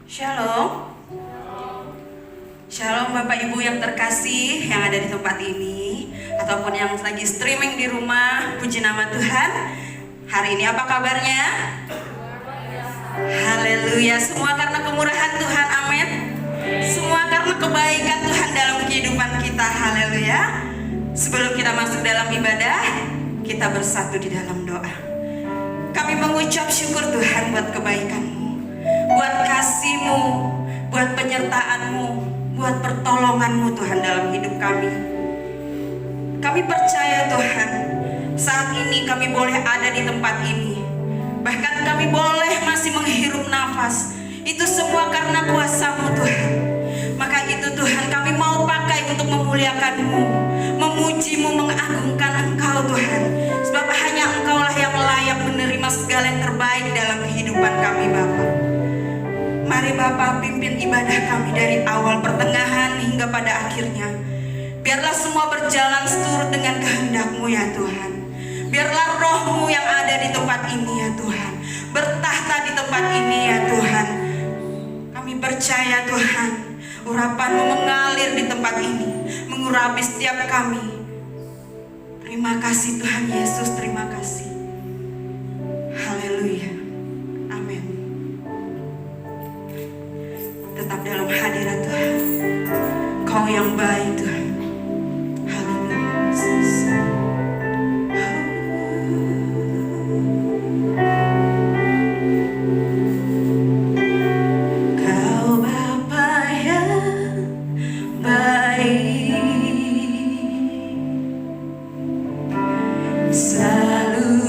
Shalom. Shalom Bapak Ibu yang terkasih yang ada di tempat ini ataupun yang lagi streaming di rumah. Puji nama Tuhan. Hari ini apa kabarnya? Haleluya. Semua karena kemurahan Tuhan, amin. Semua karena kebaikan Tuhan dalam kehidupan kita, haleluya. Sebelum kita masuk dalam ibadah, kita bersatu di dalam doa. Kami mengucap syukur Tuhan buat kebaikan-Mu, buat kasih-Mu, buat penyertaan-Mu, buat pertolongan-Mu Tuhan dalam hidup kami. Kami percaya Tuhan, saat ini kami boleh ada di tempat ini. Bahkan kami boleh masih menghirup nafas. Itu semua karena kuasa-Mu Tuhan. Maka itu Tuhan kami mau pakai untuk memuliakan-Mu, memuji-Mu, mengagungkan Engkau Tuhan. Sebab hanya Engkaulah yang layak menerima segala yang terbaik dalam kehidupan kami Bapa. Mari Bapa pimpin ibadah kami dari awal, pertengahan hingga pada akhirnya. Biarlah semua berjalan seturut dengan kehendak-Mu ya Tuhan. Biarlah Roh-Mu yang ada di tempat ini ya Tuhan, bertahta di tempat ini ya Tuhan. Kami percaya Tuhan, urapan-Mu mengalir di tempat ini, mengurapi setiap kami. Terima kasih Tuhan Yesus, terima kasih. Haleluya. Amin. Tetap dalam hadirat Tuhan. Kau yang baik Tuhan. Haleluya. Yesus. Kau Bapa yang baik, selalu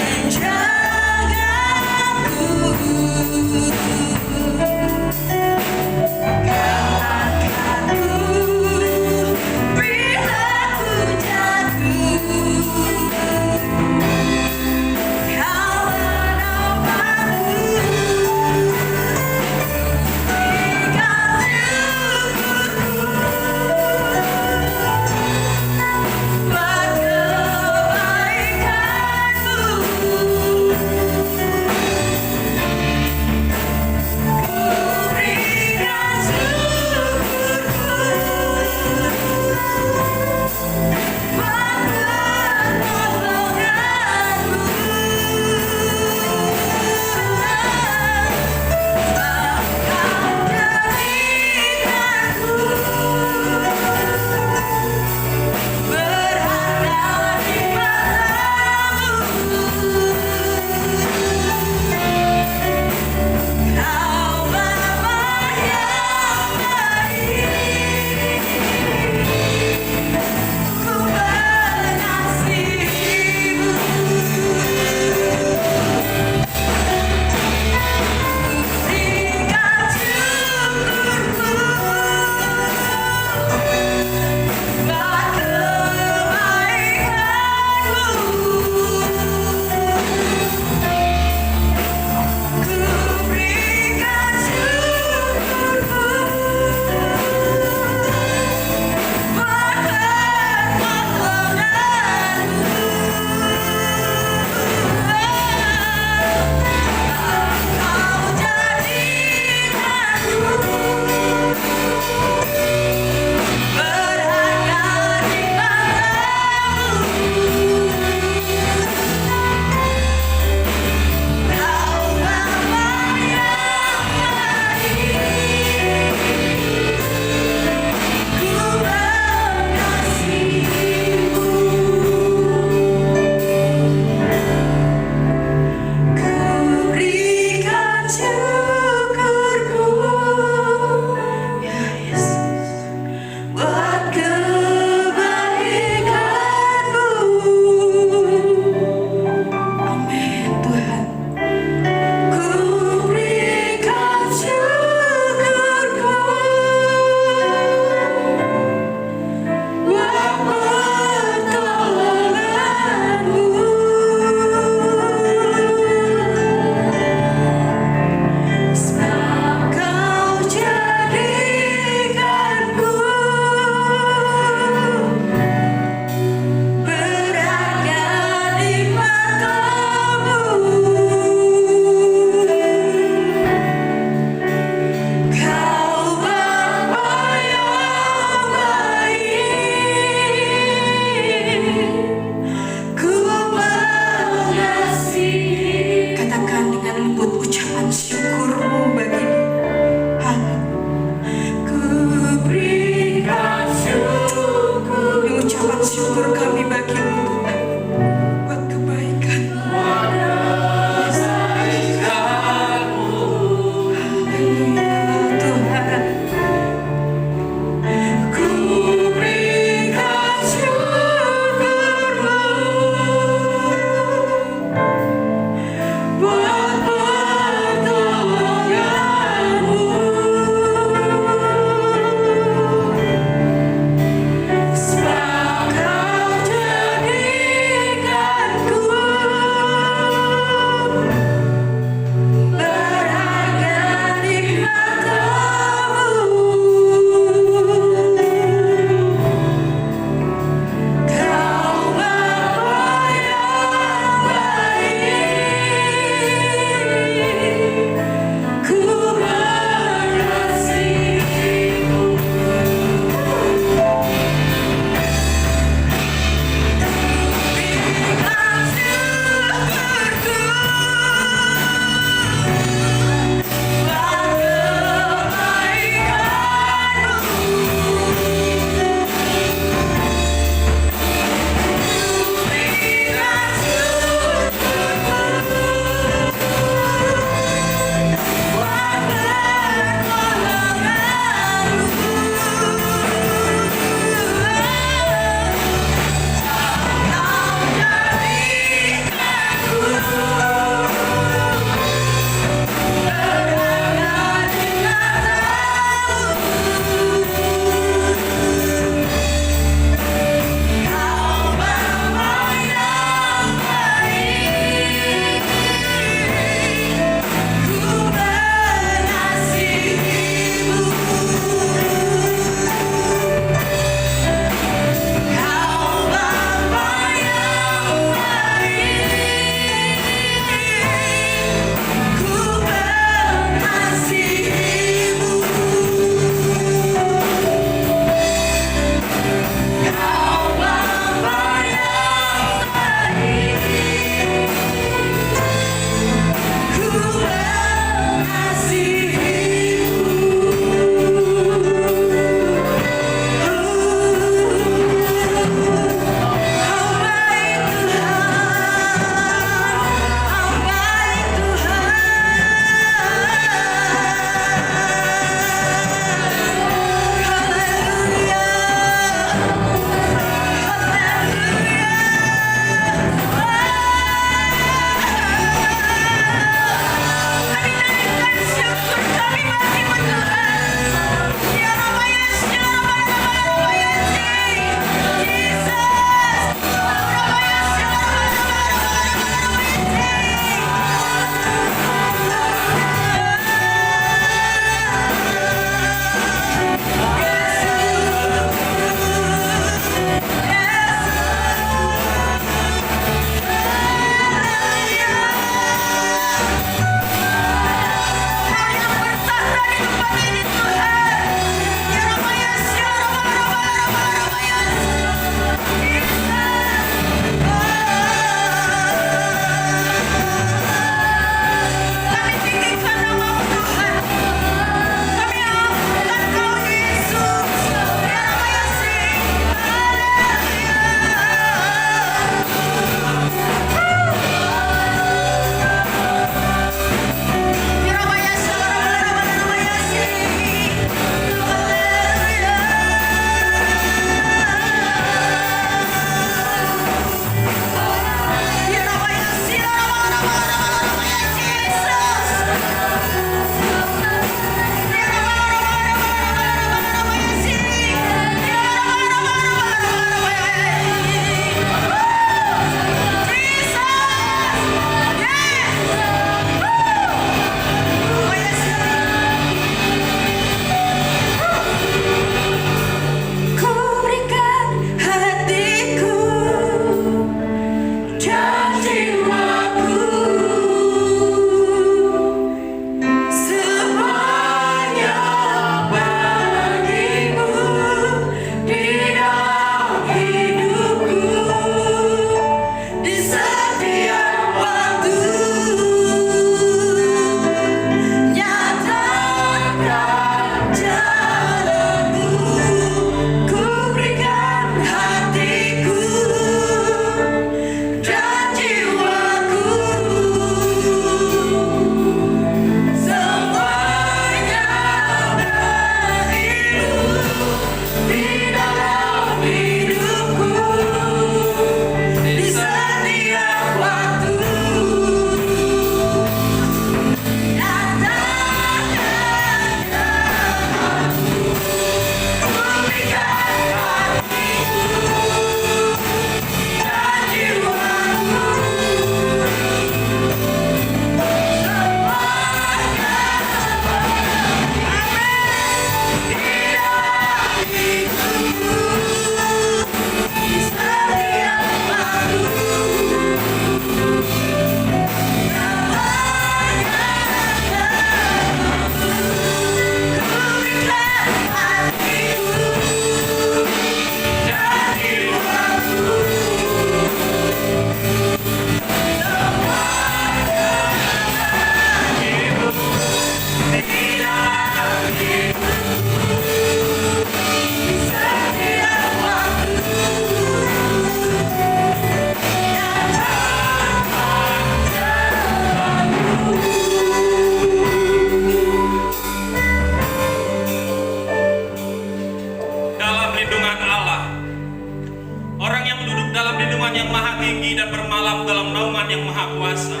yang maha tinggi dan bermalam dalam naungan yang maha kuasa,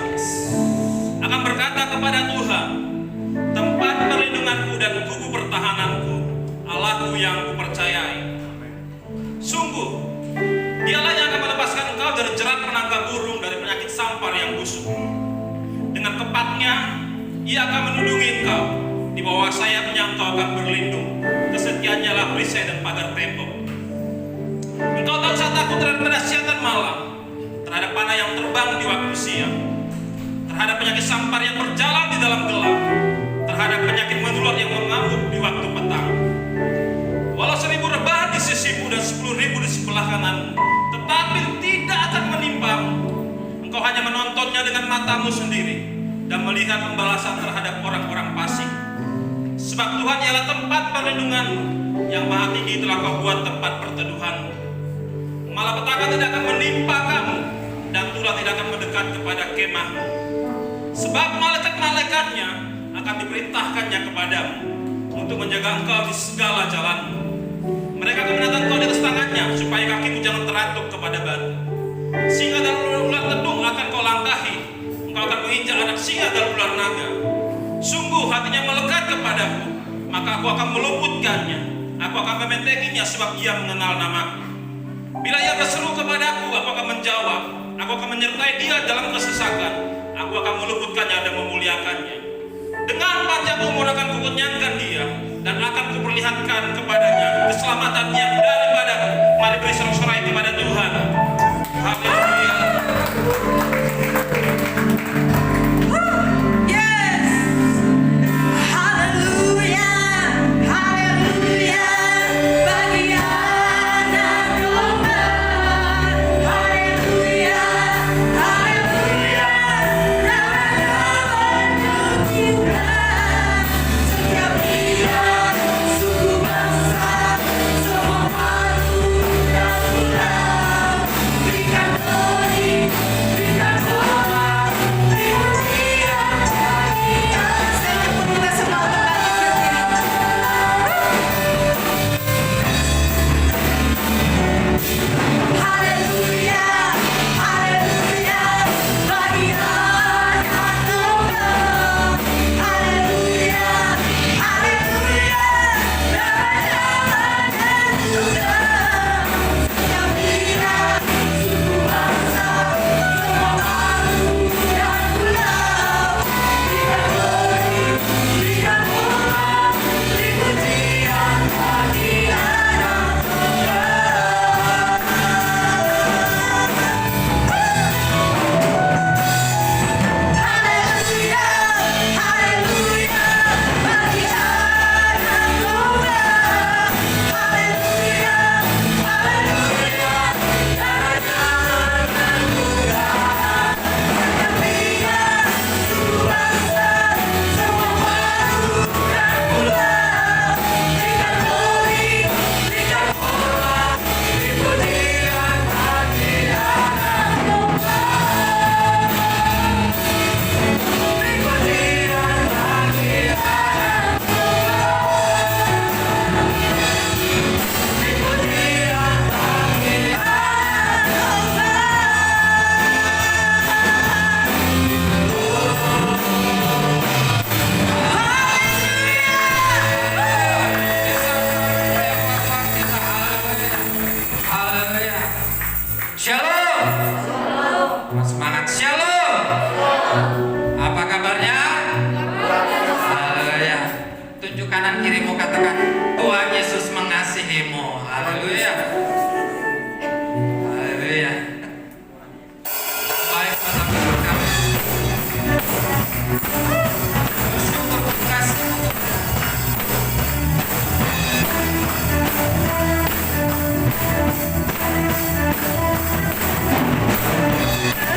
akan berkata kepada Tuhan, tempat perlindunganku dan kubu pertahananku, Allahku yang kupercayai. Sungguh, Dialah yang akan melepaskan engkau dari jerat penangkap burung, dari penyakit sampar yang busuk. Dengan kepatnya, Ia akan melindungi engkau. Di bawah sayapnya engkau akan berlindung. Kesetiaannya lah perisai dan pagar tembok. Engkau tak usah takut terhadap dahsyatan malam, terhadap panah yang terbang di waktu siang, terhadap penyakit sampar yang berjalan di dalam gelap, terhadap penyakit menular yang mengamuk di waktu petang. Walau 1000 rebahan di sisimu dan 10.000 di sebelah kananmu, tetapi tidak akan menimpamu. Engkau hanya menontonnya dengan matamu sendiri dan melihat pembalasan terhadap orang-orang fasik. Sebab Tuhan ialah tempat perlindunganmu, yang maha tinggi telah kau buat tempat perteduhanmu. Malapetaka tidak akan menimpa kamu, dan tulah tidak akan mendekat kepada kemahmu. Sebab malaikat-malaikatnya akan diperintahkannya kepadamu untuk menjaga engkau di segala jalanmu. Mereka akan menatang engkau di atas tangannya, supaya kakimu jangan terantuk kepada batu. Singa dan ular tedung akan kau langkahi. Engkau akan menginjak anak singa dan ular naga. Sungguh hatinya melekat kepadaku, maka aku akan meluputkannya. Aku akan mementenginya, sebab ia mengenal namaku. Bila ia berseru kepadaku, aku akan menjawab. Aku akan menyertai dia dalam kesesakan. Aku akan meluputkannya dan memuliakannya. Dengan panjang umur akan kukenyangkan dia, dan akan kuperlihatkan kepadanya keselamatan yang daripadaku. Mari beri sorak-sorai kepada Tuhan. Haleluya. Semangat shalom. Apa kabarnya? Haleluya. Tunjuk kanan kirimu, katakan Tuhan Yesus mengasihimu. Haleluya. Haleluya. Baik dalam hidup kami. Syukur kasih.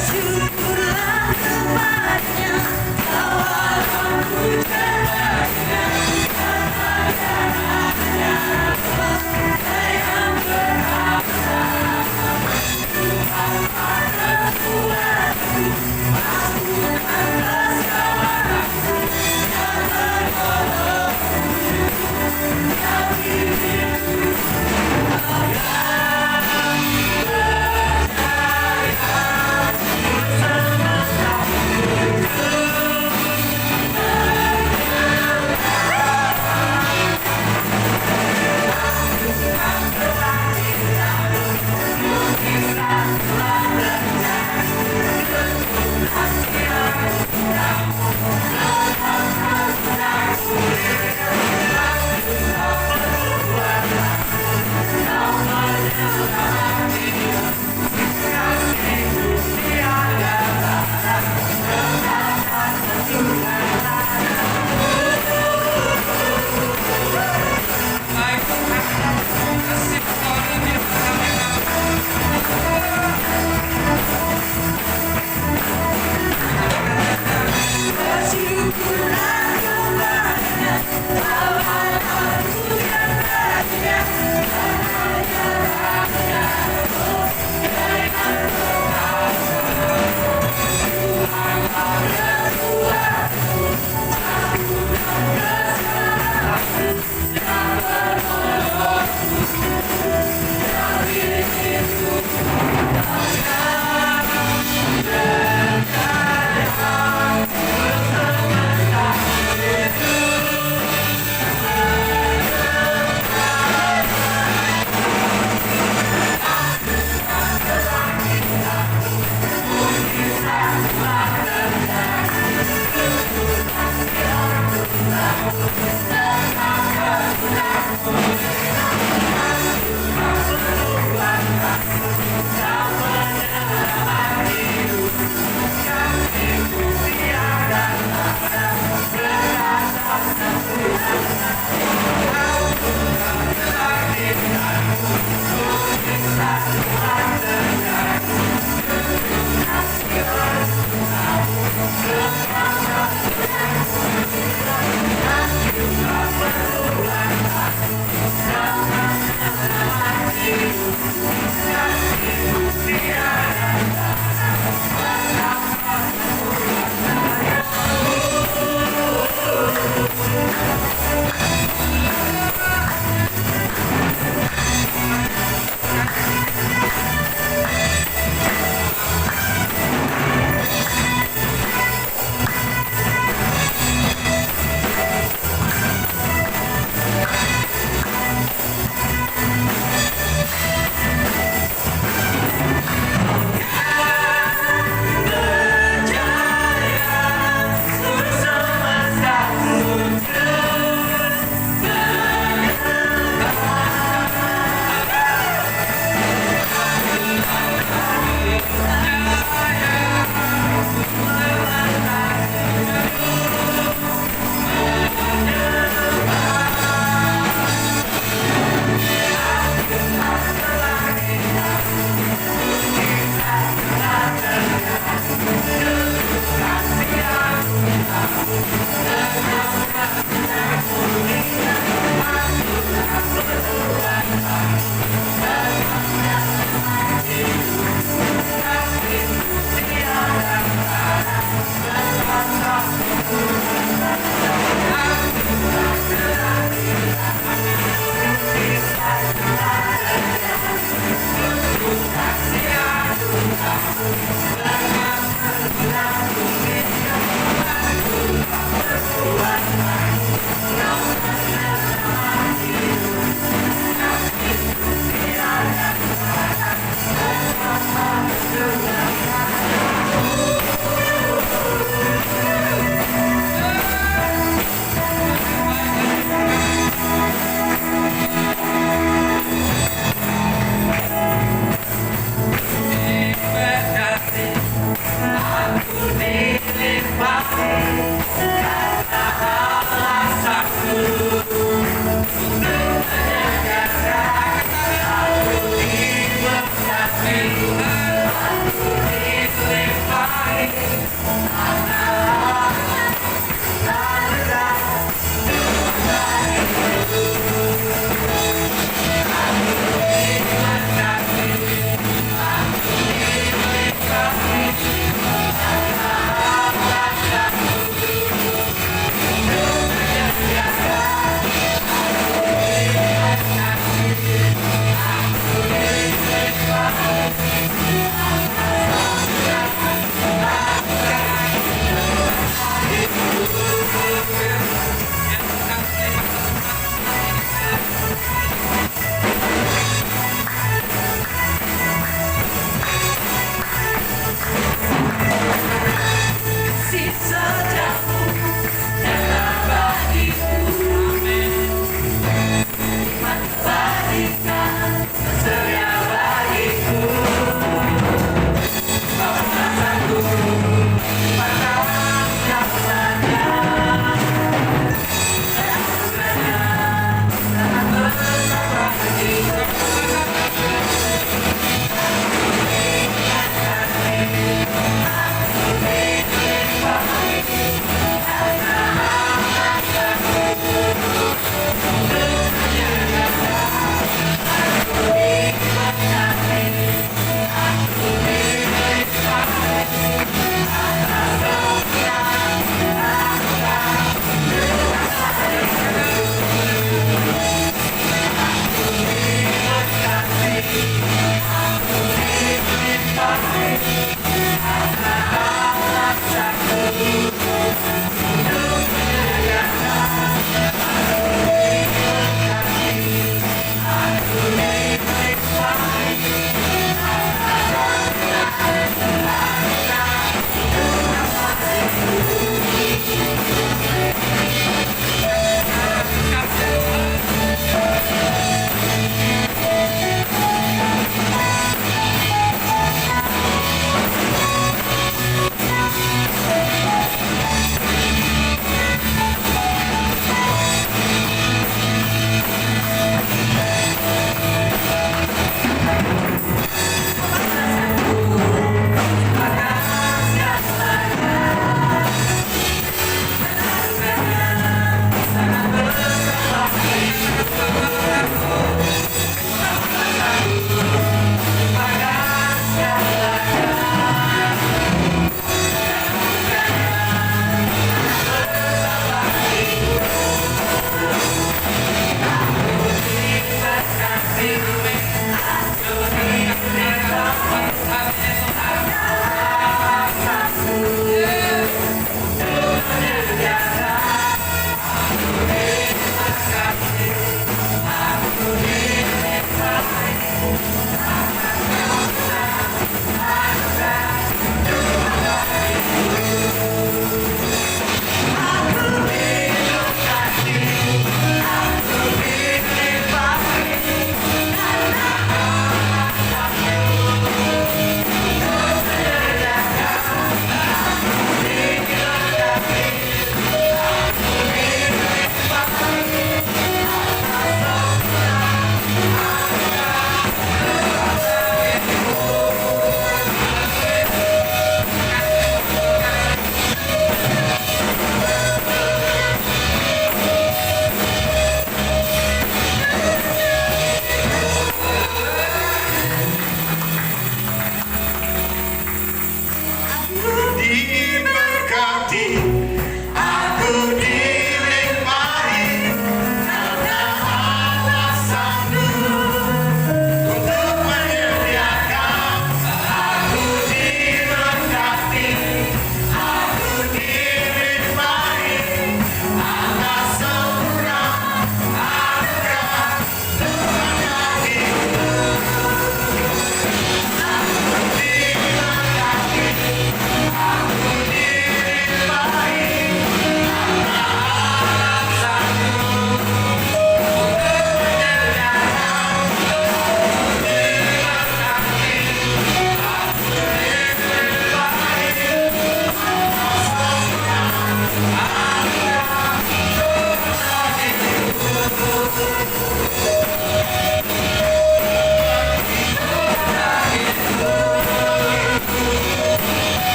Syukurlah kepadanya, tawaranku terbaiknya, kepada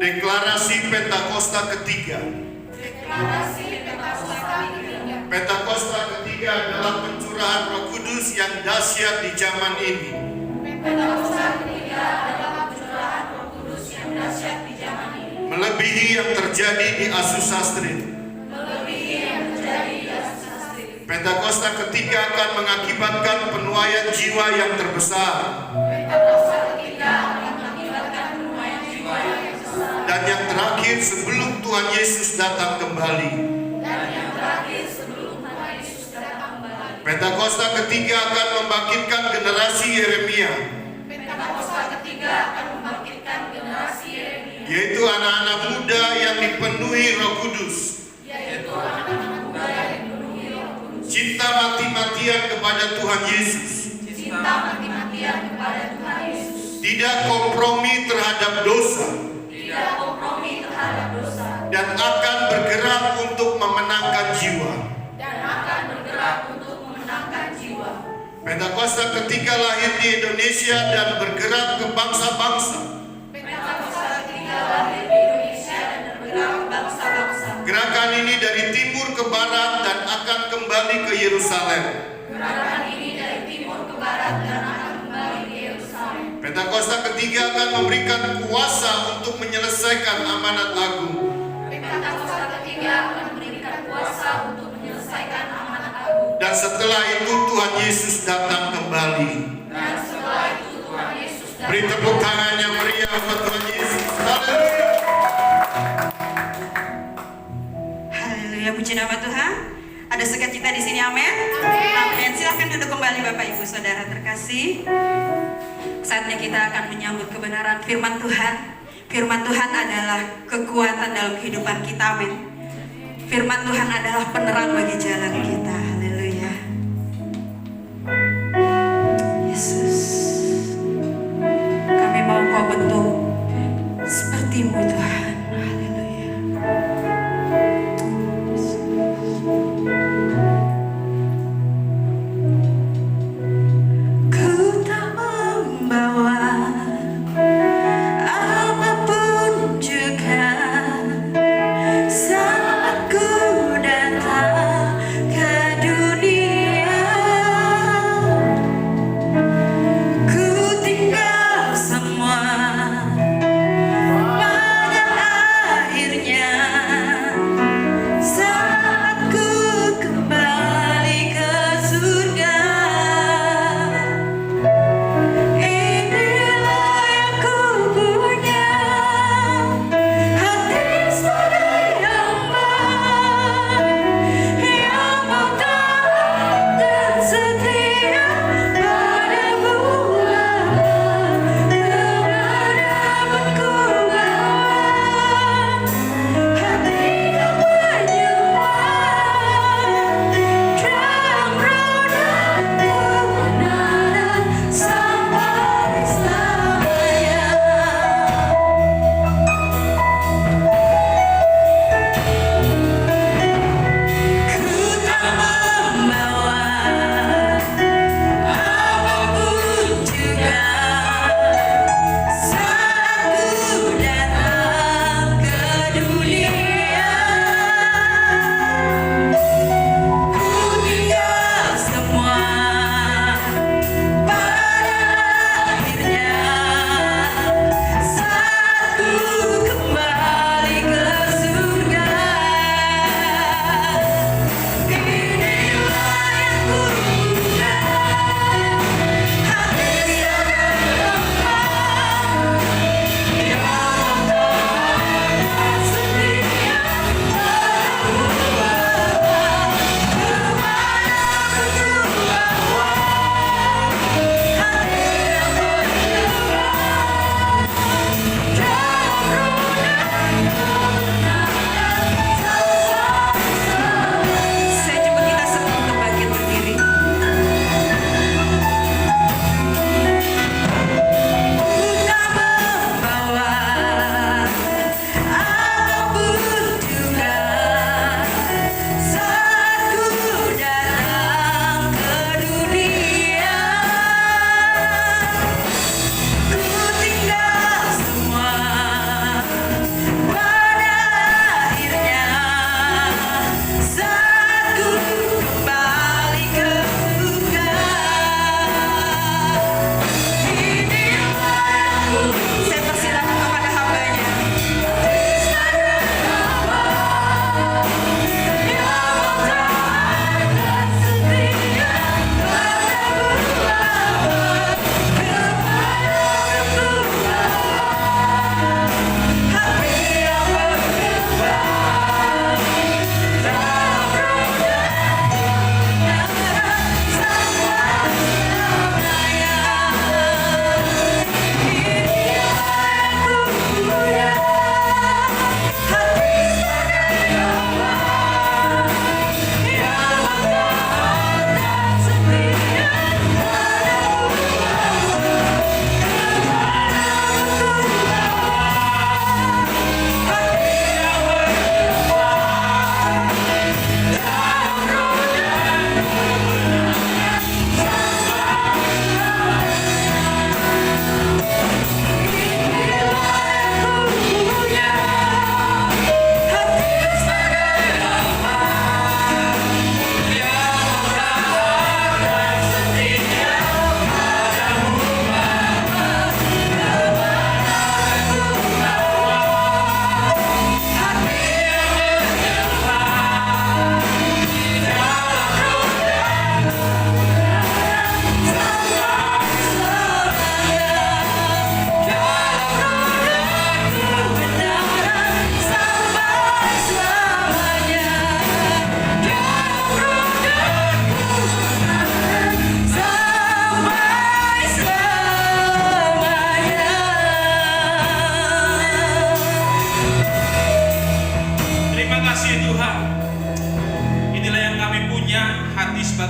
Deklarasi Pentakosta ketiga. Pentakosta ketiga adalah pencurahan Roh Kudus yang dahsyat di zaman ini. Melebihi yang terjadi di Azusa Street. Pentakosta ketiga akan mengakibatkan penuaian jiwa yang terbesar. Dan yang terakhir sebelum Tuhan Yesus datang kembali. Pentakosta ketiga akan membangkitkan generasi Yeremia. Yaitu anak-anak muda yang dipenuhi Roh Kudus. Cinta mati-matian kepada Tuhan Yesus. Tidak kompromi terhadap dosa. Dan akan bergerak untuk memenangkan jiwa. Pentakosta ketiga lahir di Indonesia dan bergerak ke bangsa-bangsa. Gerakan ini dari timur ke barat dan akan kembali ke Yerusalem. Pentakosta ketiga akan memberikan kuasa untuk menyelesaikan amanat agung. Pentakosta ketiga akan memberikan kuasa untuk menyelesaikan amanat agung. Dan setelah itu Tuhan Yesus datang kembali. Dan setelah itu Tuhan Yesus datang. Beri tepuk tangan yang meriah buat Tuhan Yesus. Haleluya. Haleluya, puji nama Tuhan. Ada sukacita di sini, amin. Amin. Silahkan duduk kembali Bapak Ibu Saudara terkasih. Saatnya kita akan menyambut kebenaran firman Tuhan. Firman Tuhan adalah kekuatan dalam kehidupan kita, amin. Firman Tuhan adalah penerang bagi jalan kita. Haleluya. Yesus, kami mau Kau bentuk seperti-Mu Tuhan. Haleluya. Ku tak membawa apapun juga saat ku datang ke dunia. Ku tinggal semua pada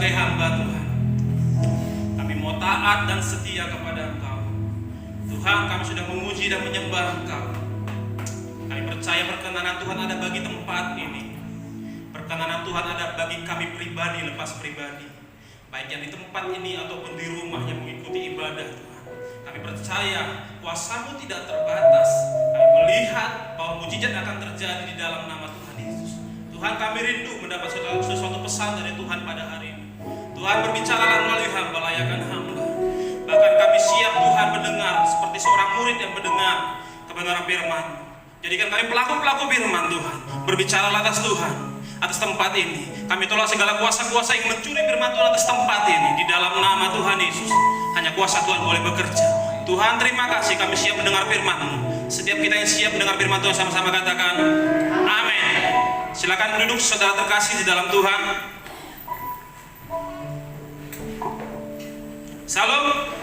sebagai hamba Tuhan, kami mau taat dan setia kepada Engkau. Tuhan, kami sudah memuji dan menyembah Engkau. Kami percaya perkenanan Tuhan ada bagi tempat ini. Perkenanan Tuhan ada bagi kami pribadi lepas pribadi, baik yang di tempat ini ataupun di rumah yang mengikuti ibadah Tuhan. Kami percaya kuasa-Mu tidak terbatas. Kami melihat bahwa mujizat akan terjadi di dalam nama Tuhan Yesus. Tuhan, kami rindu mendapat sesuatu pesan dari Tuhan pada hari ini. Tuhan, berbicaralah melalui hamba, layakkan hamba. Bahkan kami siap Tuhan mendengar seperti seorang murid yang mendengar kebenaran firman. Jadikan kami pelaku-pelaku firman Tuhan. Berbicaralah atas Tuhan, atas tempat ini. Kami tolak segala kuasa-kuasa yang mencuri firman Tuhan atas tempat ini. Di dalam nama Tuhan Yesus, hanya kuasa Tuhan boleh bekerja. Tuhan, terima kasih, kami siap mendengar firman-Mu. Setiap kita yang siap mendengar firman Tuhan, sama-sama katakan amin. Silakan duduk saudara terkasih di dalam Tuhan. Salam.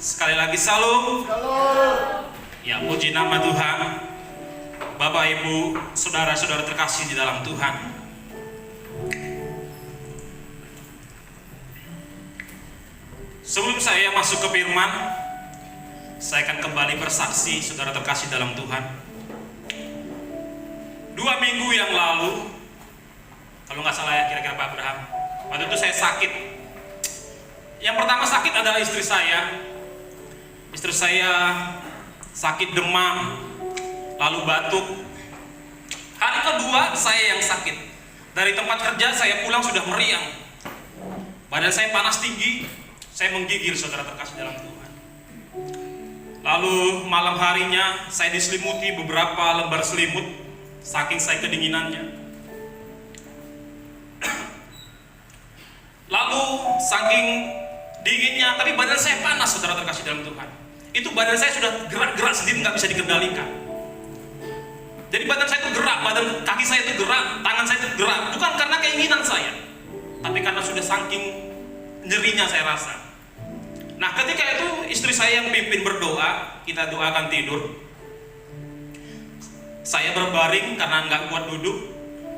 Sekali lagi salam. Ya, puji nama Tuhan. Bapak, Ibu, saudara-saudara terkasih di dalam Tuhan. Sebelum saya masuk ke firman, saya akan kembali bersaksi, saudara terkasih dalam Tuhan. 2 minggu yang lalu, kalau nggak salah ya, kira-kira Pak Abraham, waktu itu saya sakit. Yang pertama sakit adalah istri saya. Istri saya sakit demam, lalu batuk. Hari kedua saya yang sakit. Dari tempat kerja saya pulang sudah meriang. Badan saya panas tinggi. Saya menggigil, saudara terkasih dalam Tuhan. Lalu malam harinya saya diselimuti beberapa lembar selimut, saking saya kedinginannya. Lalu saking dinginnya, tapi badan saya panas, saudara terkasih dalam Tuhan. Itu badan saya sudah gerak-gerak sendiri, nggak bisa dikendalikan. Jadi badan saya itu gerak, badan kaki saya itu gerak, tangan saya itu gerak. Bukan karena keinginan saya, tapi karena sudah saking nyerinya saya rasa. Nah, ketika itu istri saya yang pimpin berdoa, kita doakan tidur. Saya berbaring karena nggak kuat duduk.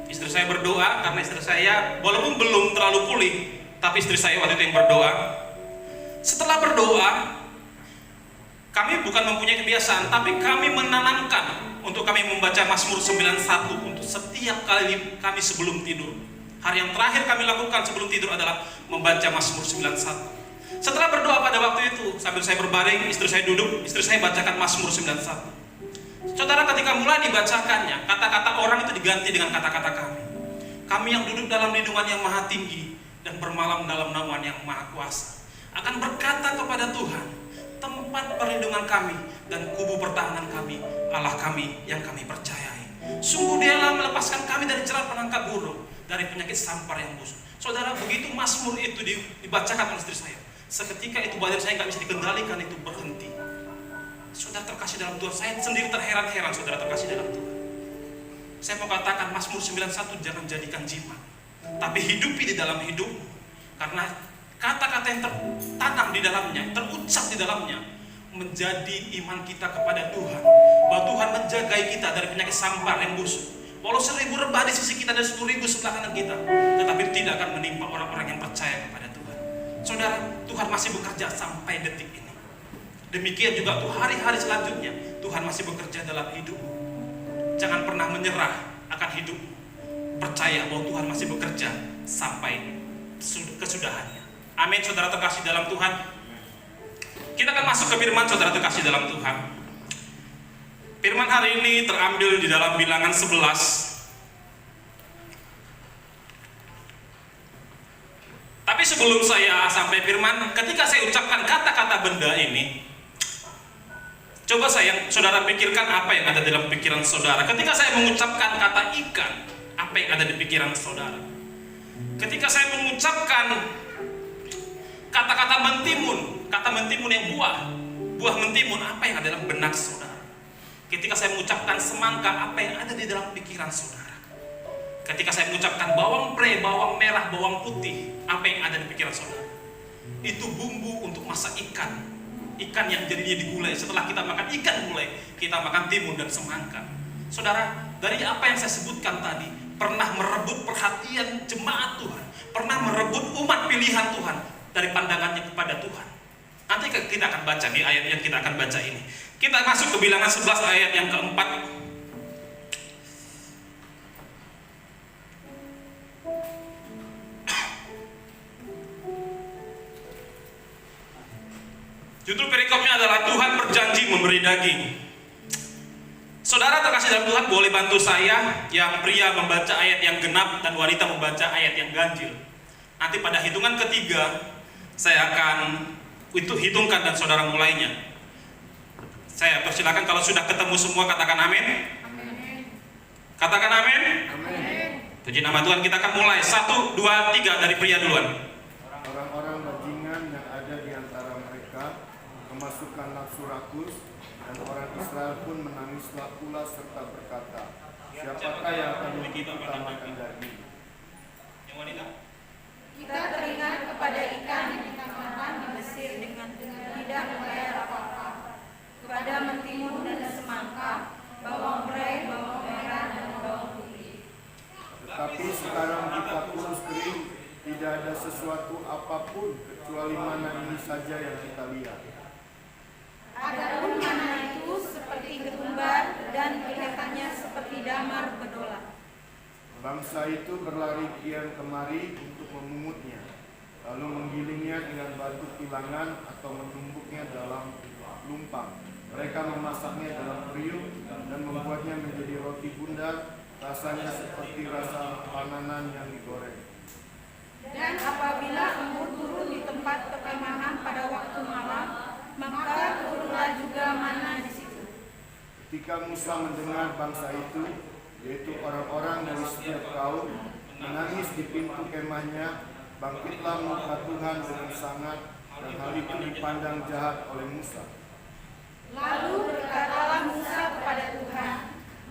Istri saya berdoa karena istri saya walaupun belum terlalu pulih, tapi istri saya waktu itu yang berdoa. Setelah berdoa, kami bukan mempunyai kebiasaan, tapi kami menanamkan untuk kami membaca Mazmur 91 untuk setiap kali kami sebelum tidur. Hari yang terakhir kami lakukan sebelum tidur adalah membaca Mazmur 91. Setelah berdoa pada waktu itu, sambil saya berbaring, istri saya duduk, istri saya bacakan Mazmur 91. Saudara, ketika mulai dibacakannya, kata-kata orang itu diganti dengan kata-kata kami. Kami yang duduk dalam lindungan yang maha tinggi dan bermalam dalam naungan yang maha kuasa akan berkata kepada Tuhan, tempat perlindungan kami dan kubu pertahanan kami, Allah kami yang kami percayai. Sungguh Dialah melepaskan kami dari jerat penangkap burung, dari penyakit sampar yang busuk. Saudara, begitu Mazmur itu dibacakan oleh istri saya, seketika itu badan saya nggak bisa dikendalikan, itu berhenti. Saudara terkasih dalam Tuhan, saya sendiri terheran-heran, saudara terkasih dalam Tuhan. Saya mau katakan Mazmur 91 jangan jadikan jimat, tapi hidupi di dalam hidupmu. Karena kata-kata yang tertanam di dalamnya, terucap di dalamnya, menjadi iman kita kepada Tuhan. Bahwa Tuhan menjagai kita dari penyakit sampar yang busuk. Walau 1000 rebah di sisi kita dan 10.000 sebelah kanan kita, tetapi tidak akan menimpa orang-orang yang percaya kepada Tuhan. Saudara, Tuhan masih bekerja sampai detik ini. Demikian juga tuh hari-hari selanjutnya, Tuhan masih bekerja dalam hidupmu. Jangan pernah menyerah akan hidupmu. Percaya bahwa Tuhan masih bekerja sampai kesudahannya. Amin, saudara terkasih dalam Tuhan. Kita akan masuk ke firman, saudara terkasih dalam Tuhan. Firman hari ini terambil di dalam Bilangan 11. Tapi sebelum saya sampai firman, ketika saya ucapkan kata-kata benda ini, coba saudara pikirkan apa yang ada dalam pikiran saudara. Ketika saya mengucapkan kata ikan, apa yang ada di pikiran saudara? Ketika saya mengucapkan kata-kata mentimun, kata mentimun yang buah mentimun, apa yang ada dalam benak saudara? Ketika saya mengucapkan semangka, apa yang ada di dalam pikiran saudara? Ketika saya mengucapkan bawang pre, bawang merah, bawang putih, apa yang ada di pikiran saudara? Itu bumbu untuk masak ikan. Ikan yang jadinya digulai. Setelah kita makan ikan gulai, kita makan timun dan semangka. Saudara, dari apa yang saya sebutkan tadi, pernah merebut perhatian jemaat Tuhan, pernah merebut umat pilihan Tuhan dari pandangannya kepada Tuhan. Nanti kita akan baca di ayat yang kita akan baca ini. Kita masuk ke Bilangan 11 ayat yang keempat. Judul perikopnya adalah Tuhan berjanji memberi daging. Saudara terkasih dalam Tuhan, boleh bantu saya yang pria membaca ayat yang genap dan wanita membaca ayat yang ganjil. Nanti pada hitungan ketiga saya akan hitungkan dan saudara mulainya. Saya persilakan kalau sudah ketemu semua katakan amin. Katakan amin. Puji nama Tuhan, kita akan mulai. 1, 2, 3 dari pria duluan. Orang-orang bajingan yang ada di antara mereka kemasukan nafsu rakus, dan orang Israel pun menangislah pula serta berkata, siapakah yang akan mengutamakan daging? Yang wanita. Kita teringat kepada ikan yang ditangkap di Mesir dengan tidak membayar apa-apa, kepada mentimun dan semangka, bawang bombay, bawang merah dan bawang putih. Tetapi sekarang kita kurus kering, tidak ada sesuatu apapun kecuali mana ini saja yang kita lihat. Adapun mana itu seperti ketumbar dan kelihatannya seperti damar bedola. Bangsa itu berlari kian kemari untuk memungutnya, lalu menggilingnya dengan batu pilangan atau menumbuknya dalam lumpang. Mereka memasaknya dalam periuk dan membuatnya menjadi roti bundar, rasanya seperti rasa panganan yang digoreng. Dan apabila embun turun di tempat perkemahan pada waktu malam, maka turunlah juga mana di situ. Ketika Musa mendengar bangsa itu, yaitu orang-orang dari setiap kaum, menangis di pintu kemahnya, bangkitlah muka Tuhan dengan sangat, dan hal itu dipandang jahat oleh Musa. Lalu berkatalah Musa kepada Tuhan,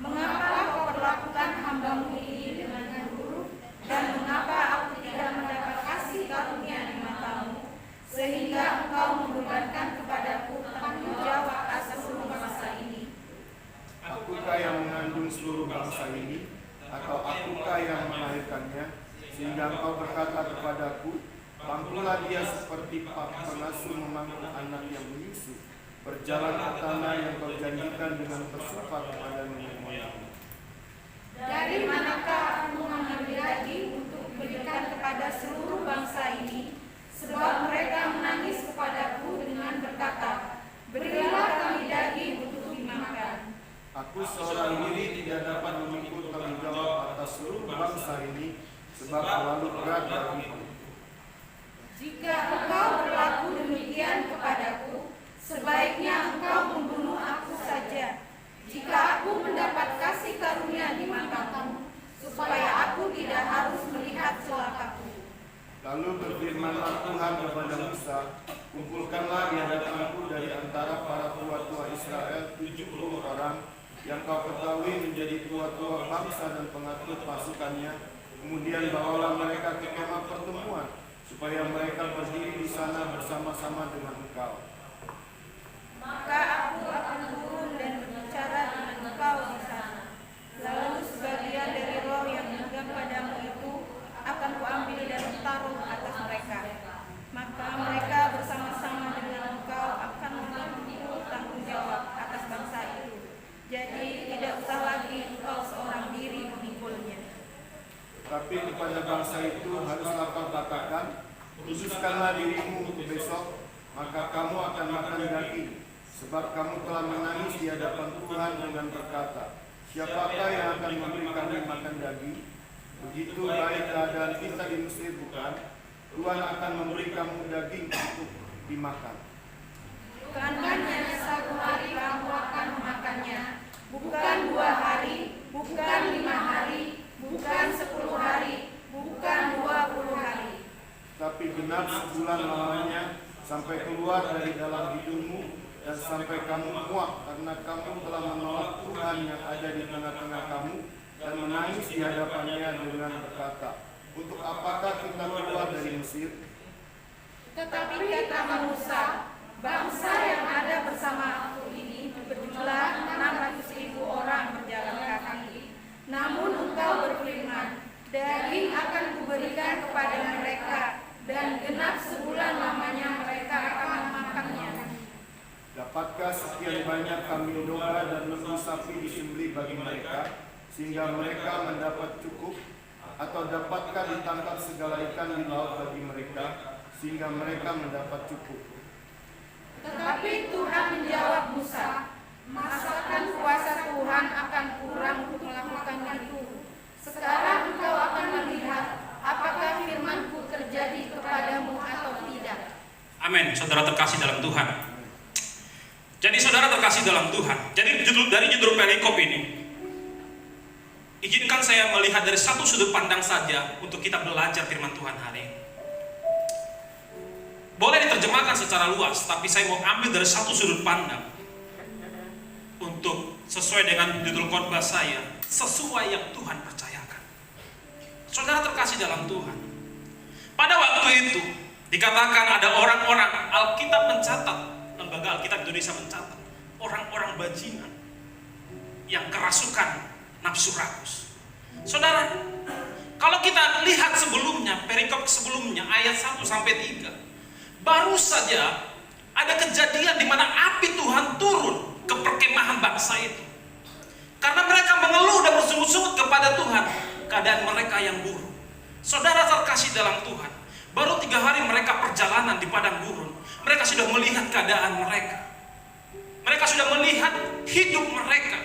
mengapa kau perlakukan hambamu ini dengan buruk, dan mengapa aku tidak mendapat kasih karunia di matamu, sehingga engkau membebankan kepadaku tanggung jawab atas seluruh bangsa ini. Akukah yang mengandung seluruh bangsa ini, atau akukah yang melahirkannya, sehingga engkau berkata kepadaku, pangkulah dia seperti pengasuh memangku anak yang menyusu, berjalan ke tanah yang kau janjikan dengan bersumpah kepada nenek moyangmu. Dari manakah aku mengambil daging untuk berikan kepada seluruh bangsa ini, sebab mereka menangis kepadaku dengan berkata, berilah kami daging untuk dimakan. Aku seorang diri tidak dapat memikul tanggung jawab atas seluruh bangsa ini, sebab terlalu berat bagiku. Jika engkau berlaku demikian kepadaku, sebaiknya engkau membunuh aku saja, jika aku mendapat kasih karunia di matamu, supaya aku tidak harus melihat celakaku. Lalu berfirmanlah Tuhan kepada Musa, kumpulkanlah di hadapanku dari antara para tua-tua Israel 70 orang, yang kau ketahui menjadi tua-tua bangsa dan pengatur pasukannya. Kemudian bawalah mereka ke kemah pertemuan, supaya mereka berdiri di sana bersama-sama dengan engkau. Maka aku akan turun dan berbicara dengan engkau di sana. Lalu sebagian dari roh yang memegang padamu itu akan kuambil dan taruh atas mereka. Maka mereka bersama-sama dengan engkau akan memikul tanggung jawab atas bangsa itu. Jadi tidak usah lagi engkau seorang diri memikulnya. Tapi kepada bangsa itu haruslah kau katakan, kuduskanlah dirimu untuk besok, maka kamu akan makan daging. Sebab kamu telah menangis di hadapan Tuhan dengan berkata, siapakah yang akan memberi kami makan daging? Begitu baik keadaan kita di Mesir, bukan? Tuhan akan memberi kamu daging untuk dimakan. Bukan hanya 1 hari kamu akan memakannya, bukan 2 hari, bukan 5 hari, bukan 10 hari, bukan 20 hari. Tapi genap sebulan lamanya, sampai keluar dari dalam hidungmu, dan sampai kamu muak karena kamu telah menolak Tuhan yang ada di tengah-tengah kamu, dan menangis di hadapannya dengan berkata, untuk apakah kita keluar dari Mesir? Tetapi kata Musa, bangsa yang ada bersama aku ini berjumlah 600.000 orang berjalan kaki. Namun engkau berfirman, Dapatkah sekian banyak kambing domba dan lembu sapi disembelih bagi mereka, sehingga mereka mendapat cukup? Atau dapatkah ditangkap segala ikan di laut bagi mereka, sehingga mereka mendapat cukup? Tetapi Tuhan menjawab Musa, masakan kuasa Tuhan akan kurang untuk melakukan itu. Sekarang engkau akan melihat apakah firman-Ku terjadi kepadamu atau tidak. Amin, saudara terkasih dalam Tuhan. Jadi saudara terkasih dalam Tuhan. Jadi dari judul perikop ini, izinkan saya melihat dari satu sudut pandang saja untuk kita belajar firman Tuhan hari ini. Boleh diterjemahkan secara luas, tapi saya mau ambil dari satu sudut pandang untuk sesuai dengan judul khotbah saya, sesuai yang Tuhan percayakan. Saudara terkasih dalam Tuhan, pada waktu itu dikatakan ada orang-orang, Alkitab mencatat, lembaga Alkitab Indonesia mencatat, orang-orang bajingan yang kerasukan nafsu rakus. Saudara, kalau kita lihat sebelumnya, perikop sebelumnya ayat 1 sampai 3, baru saja ada kejadian di mana api Tuhan turun ke perkemahan bangsa itu. Karena mereka mengeluh dan bersungut-sungut kepada Tuhan, keadaan mereka yang buruk. Saudara terkasih dalam Tuhan, baru 3 hari mereka perjalanan di padang gurun, mereka sudah melihat keadaan mereka. Mereka sudah melihat hidup mereka.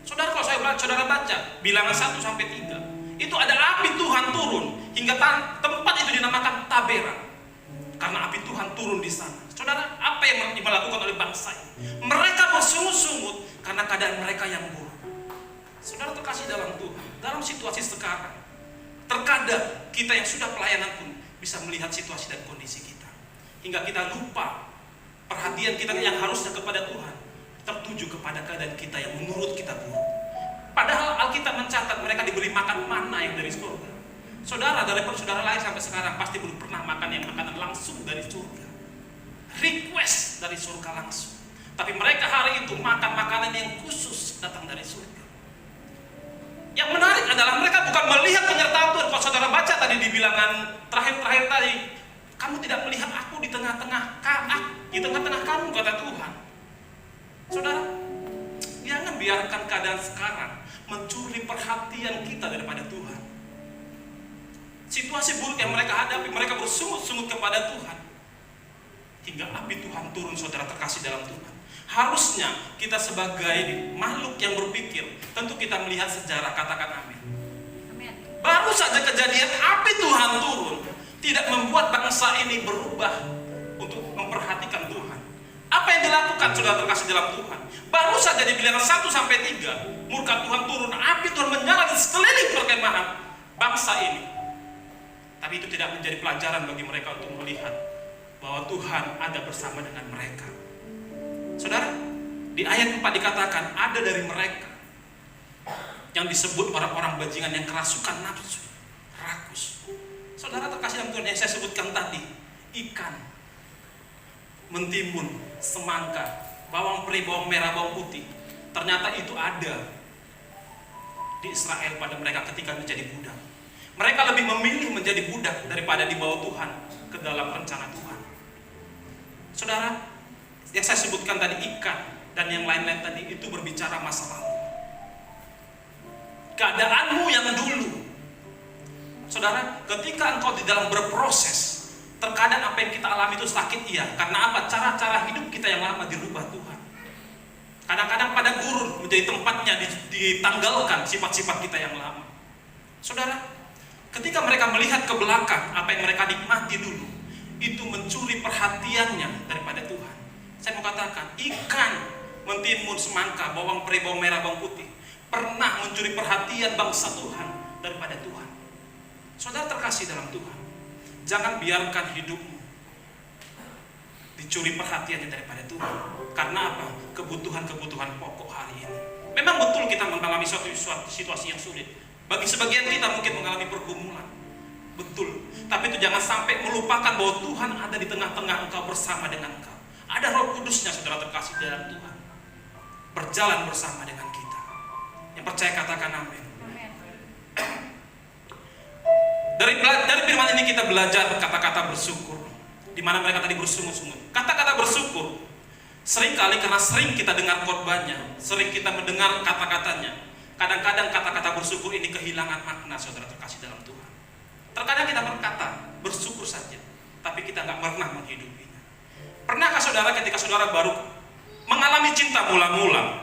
Saudara, kalau saudara baca Bilangan 1 sampai 3, itu ada api Tuhan turun hingga tempat itu dinamakan Tabera. Karena api Tuhan turun di sana. Saudara, apa yang dilakukan oleh bangsa ini? Mereka bersungut-sungut karena keadaan mereka yang buruk. Saudara terkasih dalam Tuhan, dalam situasi sekarang, terkadang kita yang sudah pelayanan pun bisa melihat situasi dan kondisi kita, hingga kita lupa perhatian kita yang harusnya kepada Tuhan tertuju kepada keadaan kita yang menurut kita buruk. Padahal Alkitab mencatat mereka diberi makan mana yang dari surga. Saudara, daripada saudara lain sampai sekarang pasti belum pernah makan yang makanan langsung dari surga, request dari surga langsung. Tapi mereka hari itu makan makanan yang khusus datang dari surga. Yang menarik adalah mereka bukan melihat penyertaan Tuhan. Kalau saudara baca tadi di Bilangan terakhir tadi, kamu tidak melihat aku di tengah-tengah kamu, kata Tuhan. Saudara, jangan biarkan keadaan sekarang mencuri perhatian kita daripada Tuhan. Situasi buruk yang mereka hadapi, mereka bersungut-sungut kepada Tuhan hingga api Tuhan turun. Saudara terkasih dalam Tuhan, harusnya kita sebagai makhluk yang berpikir, tentu kita melihat sejarah, katakan amin. Baru saja kejadian api Tuhan turun tidak membuat bangsa ini berubah untuk memperhatikan Tuhan. Apa yang dilakukan saudara terkasih dalam Tuhan? Baru saja di Bilangan 1 sampai 3, murka Tuhan turun, api Tuhan menyala di sekeliling perkemahan bangsa ini. Tapi itu tidak menjadi pelajaran bagi mereka untuk melihat bahwa Tuhan ada bersama dengan mereka. Saudara, di ayat 4 dikatakan ada dari mereka yang disebut orang-orang bajingan yang kerasukan nafsu rakus. Saudara terkasih dalam Tuhan, yang saya sebutkan tadi, ikan, mentimun, semangka, bawang peri, bawang merah, bawang putih, ternyata itu ada di Israel pada mereka ketika menjadi budak. Mereka lebih memilih menjadi budak daripada dibawa Tuhan ke dalam rencana Tuhan. Saudara, yang saya sebutkan tadi ikan dan yang lain-lain tadi itu berbicara masa lalu. Keadaanmu yang dulu. Saudara, ketika engkau di dalam berproses, terkadang apa yang kita alami itu sakit, iya. Karena apa? Cara-cara hidup kita yang lama dirubah Tuhan. Kadang-kadang pada gurun menjadi tempatnya ditanggalkan sifat-sifat kita yang lama. Saudara, ketika mereka melihat ke belakang apa yang mereka nikmati dulu, itu mencuri perhatiannya daripada Tuhan. Saya mau katakan, ikan, mentimun, semangka, bawang peri, bawang merah, bawang putih pernah mencuri perhatian bangsa Tuhan daripada Tuhan. Saudara terkasih dalam Tuhan, jangan biarkan hidupmu dicuri perhatiannya daripada Tuhan. Karena apa? Kebutuhan-kebutuhan pokok hari ini. Memang betul kita mengalami suatu situasi yang sulit. Bagi sebagian kita mungkin mengalami pergumulan, betul. Tapi itu jangan sampai melupakan bahwa Tuhan ada di tengah-tengah engkau, bersama dengan engkau. Ada Roh Kudusnya, saudara terkasih dalam Tuhan, berjalan bersama dengan kita. Yang percaya katakan amin. Dari firman ini kita belajar kata-kata bersyukur, di mana mereka tadi bersungut-sungut. Kata-kata bersyukur Seringkali karena sering kita dengar khotbahnya, sering kita mendengar kata-katanya, kadang-kadang kata-kata bersyukur ini kehilangan makna, saudara terkasih dalam Tuhan. Terkadang kita berkata bersyukur saja, tapi kita nggak pernah menghidupinya. Pernahkah saudara ketika saudara baru mengalami cinta mula-mula,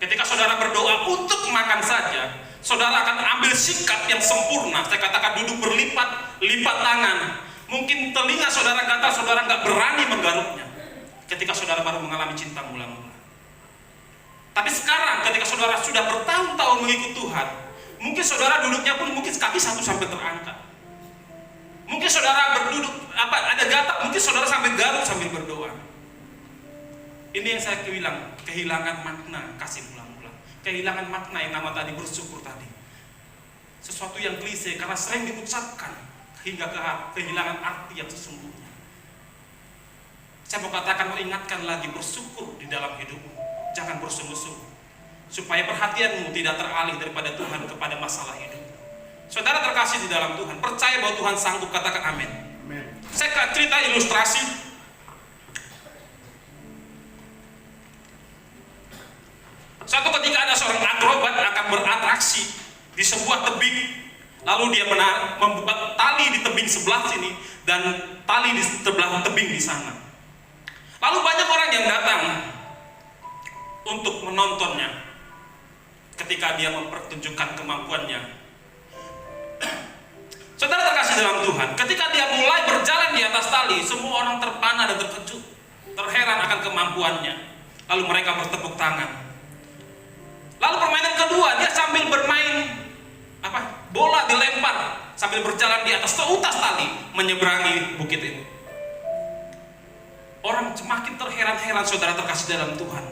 ketika saudara berdoa untuk makan saja, saudara akan ambil sikap yang sempurna, saya katakan duduk berlipat tangan. Mungkin telinga saudara kata saudara nggak berani menggaruknya ketika saudara baru mengalami cinta mula-mula. Tapi sekarang ketika saudara sudah bertahun-tahun mengikut Tuhan, mungkin saudara duduknya pun mungkin kaki satu sampai terangkat. Mungkin saudara berduduk ada gatak, mungkin saudara sampai garuk sambil berdoa. Ini yang saya bilang, kehilangan makna kasih mula-mula, kehilangan makna yang nama tadi bersyukur tadi. Sesuatu yang klise karena sering diucapkan hingga kehilangan arti yang sesungguhnya. Saya mau katakan, mau ingatkan lagi, bersyukur di dalam hidupmu. Jangan bersungguh-sungguh, supaya perhatianmu tidak teralih daripada Tuhan kepada masalah hidup. Saudara terkasih di dalam Tuhan, percaya bahwa Tuhan sanggup, katakan amin. Amin. Saya akan cerita ilustrasi. Suatu ketika ada seorang akrobat akan beratraksi di sebuah tebing, lalu dia membuka tali di tebing sebelah sini dan tali di sebelah tebing di sana. Lalu banyak orang yang datang untuk menontonnya ketika dia mempertunjukkan kemampuannya. Saudara terkasih dalam Tuhan, ketika dia mulai berjalan di atas tali, semua orang terpana dan terkejut, terheran akan kemampuannya. Lalu mereka bertepuk tangan. Lalu permainan kedua, dia sambil bermain bola dilempar sambil berjalan di atas seutas tali menyeberangi bukit ini. Orang semakin terheran-heran, saudara terkasih dalam Tuhan.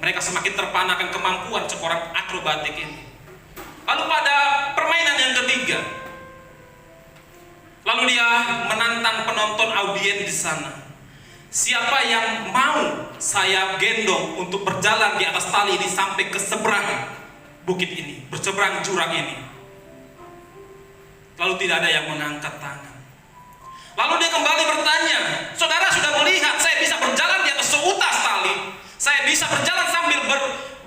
Mereka semakin terpana akan kemampuan seorang akrobatik ini. Lalu pada permainan yang ketiga, lalu dia menantang penonton audiens di sana. Siapa yang mau saya gendong untuk berjalan di atas tali ini sampai ke seberang bukit ini, berseberang jurang ini? Lalu tidak ada yang mengangkat tangan. Lalu dia kembali bertanya, saudara sudah melihat saya bisa berjalan di atas seutas tali, saya bisa berjalan sambil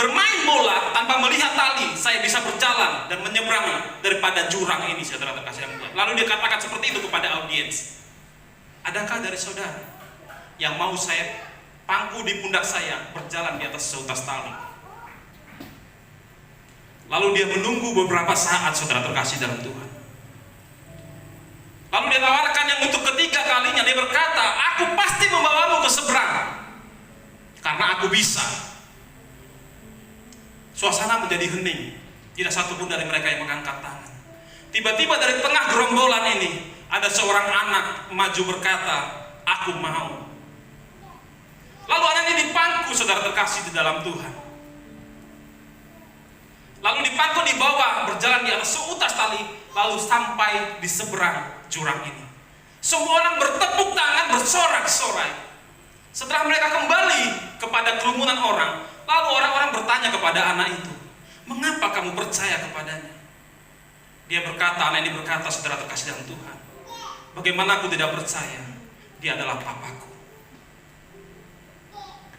bermain bola tanpa melihat tali, saya bisa berjalan dan menyeberang daripada jurang ini, saudara terkasih dalam Tuhan. Lalu dia katakan seperti itu kepada audiens. Adakah dari saudara yang mau saya pangku di pundak saya berjalan di atas seutas tali? Lalu dia menunggu beberapa saat, saudara terkasih dalam Tuhan. Lalu dia tawarkan yang untuk ketiga kalinya, dia berkata, aku pasti membawamu ke seberang karena aku bisa. Suasana menjadi hening, tidak satu pun dari mereka yang mengangkat tangan. Tiba-tiba dari tengah gerombolan ini ada seorang anak maju berkata, aku mau. Lalu anak ini dipangku, saudara terkasih di dalam Tuhan. Lalu dipangku di bawah, berjalan di atas seutas tali, lalu sampai di seberang jurang ini. Semua orang bertepuk tangan, bersorak-sorai. Setelah mereka kembali kepada kerumunan orang, lalu orang-orang bertanya kepada anak itu, mengapa kamu percaya kepadanya? Dia berkata, anak ini berkata, saudara terkasih dalam Tuhan, bagaimana aku tidak percaya? Dia adalah papaku.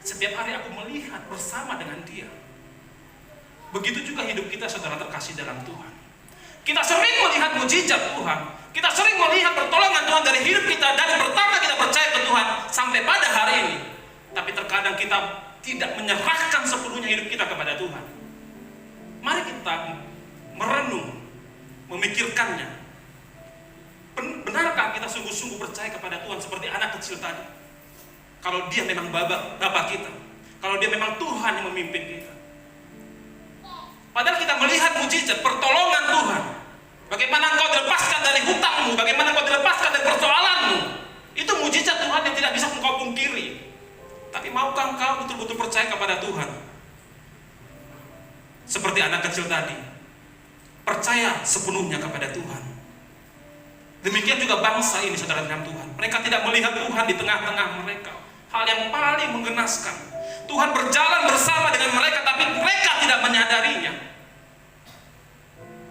Setiap hari aku melihat bersama dengan dia. Begitu juga hidup kita, saudara terkasih dalam Tuhan. Kita sering melihat mujizat Tuhan, kita sering melihat pertolongan Tuhan dari hidup kita, dari pertama kita percaya ke Tuhan sampai pada hari ini. Tapi terkadang kita tidak menyerahkan sepenuhnya hidup kita kepada Tuhan. Mari kita merenung, memikirkannya. Benarkah kita sungguh-sungguh percaya kepada Tuhan seperti anak kecil tadi? Kalau dia memang Bapa kita, kalau dia memang Tuhan yang memimpin kita. Padahal kita melihat mujizat, pertolongan Tuhan. Bagaimana engkau dilepaskan dari hutangmu, bagaimana engkau dilepaskan dari persoalanmu. Itu mujizat Tuhan yang tidak bisa engkau pungkiri. Tapi maukah engkau betul-betul percaya kepada Tuhan? Seperti anak kecil tadi, percaya sepenuhnya kepada Tuhan. Demikian juga bangsa ini, saudara dalam Tuhan. Mereka tidak melihat Tuhan di tengah-tengah mereka. Hal yang paling menggenaskan. Tuhan berjalan bersama dengan mereka, tapi mereka tidak menyadarinya.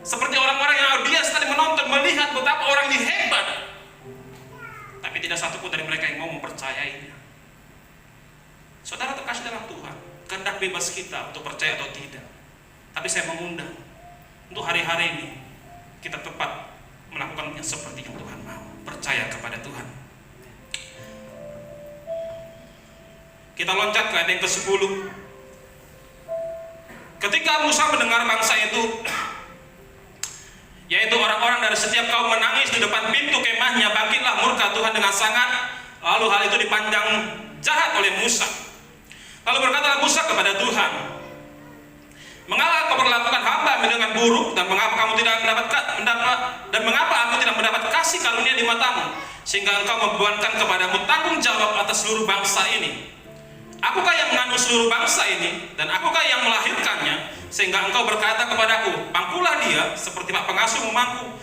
Seperti orang-orang yang audiens tadi menonton, melihat betapa orang ini hebat, tapi tidak satu pun dari mereka yang mau mempercayainya. Saudara terkasih dalam Tuhan, kehendak bebas kita untuk percaya atau tidak. Tapi saya mengundang untuk hari-hari ini kita tepat melakukan yang seperti yang Tuhan mau. Percaya kepada Tuhan. Kita loncat ke ayat yang ke-10. Ketika Musa mendengar bangsa itu, yaitu orang-orang dari setiap kaum menangis di depan pintu kemahnya, bangkitlah murka Tuhan dengan sangat. Lalu hal itu dipandang jahat oleh Musa. Lalu berkatalah Musa kepada Tuhan, mengapa kau perlakukan hamba dengan buruk, dan mengapa aku tidak mendapat kasih karunia di matamu, sehingga engkau membebankan kepadamu tanggung jawab atas seluruh bangsa ini? Akukah yang mengandung seluruh bangsa ini, dan akukah yang melahirkannya, sehingga engkau berkata kepadaku, pangkulah dia seperti pak pengasuh memangku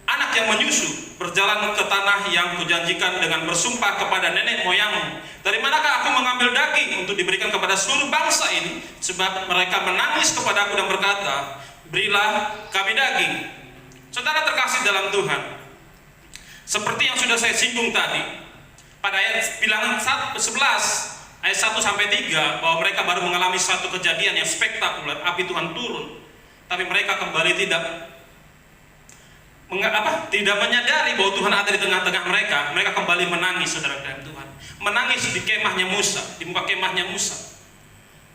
anak yang menyusu, berjalan ke tanah yang kujanjikan dengan bersumpah kepada nenek moyangmu. Dari manakah aku mengambil daging untuk diberikan kepada seluruh bangsa ini? Sebab mereka menangis kepadaku dan berkata, berilah kami daging. Saudara terkasih dalam Tuhan, seperti yang sudah saya singgung tadi pada ayat bilangan 11 ayat 1-3, bahwa mereka baru mengalami suatu kejadian yang spektakuler, api Tuhan turun, tapi mereka kembali tidak menyadari bahwa Tuhan ada di tengah-tengah mereka. Mereka kembali menangis, saudara dalam Tuhan, menangis di kemahnya Musa, di muka kemahnya Musa.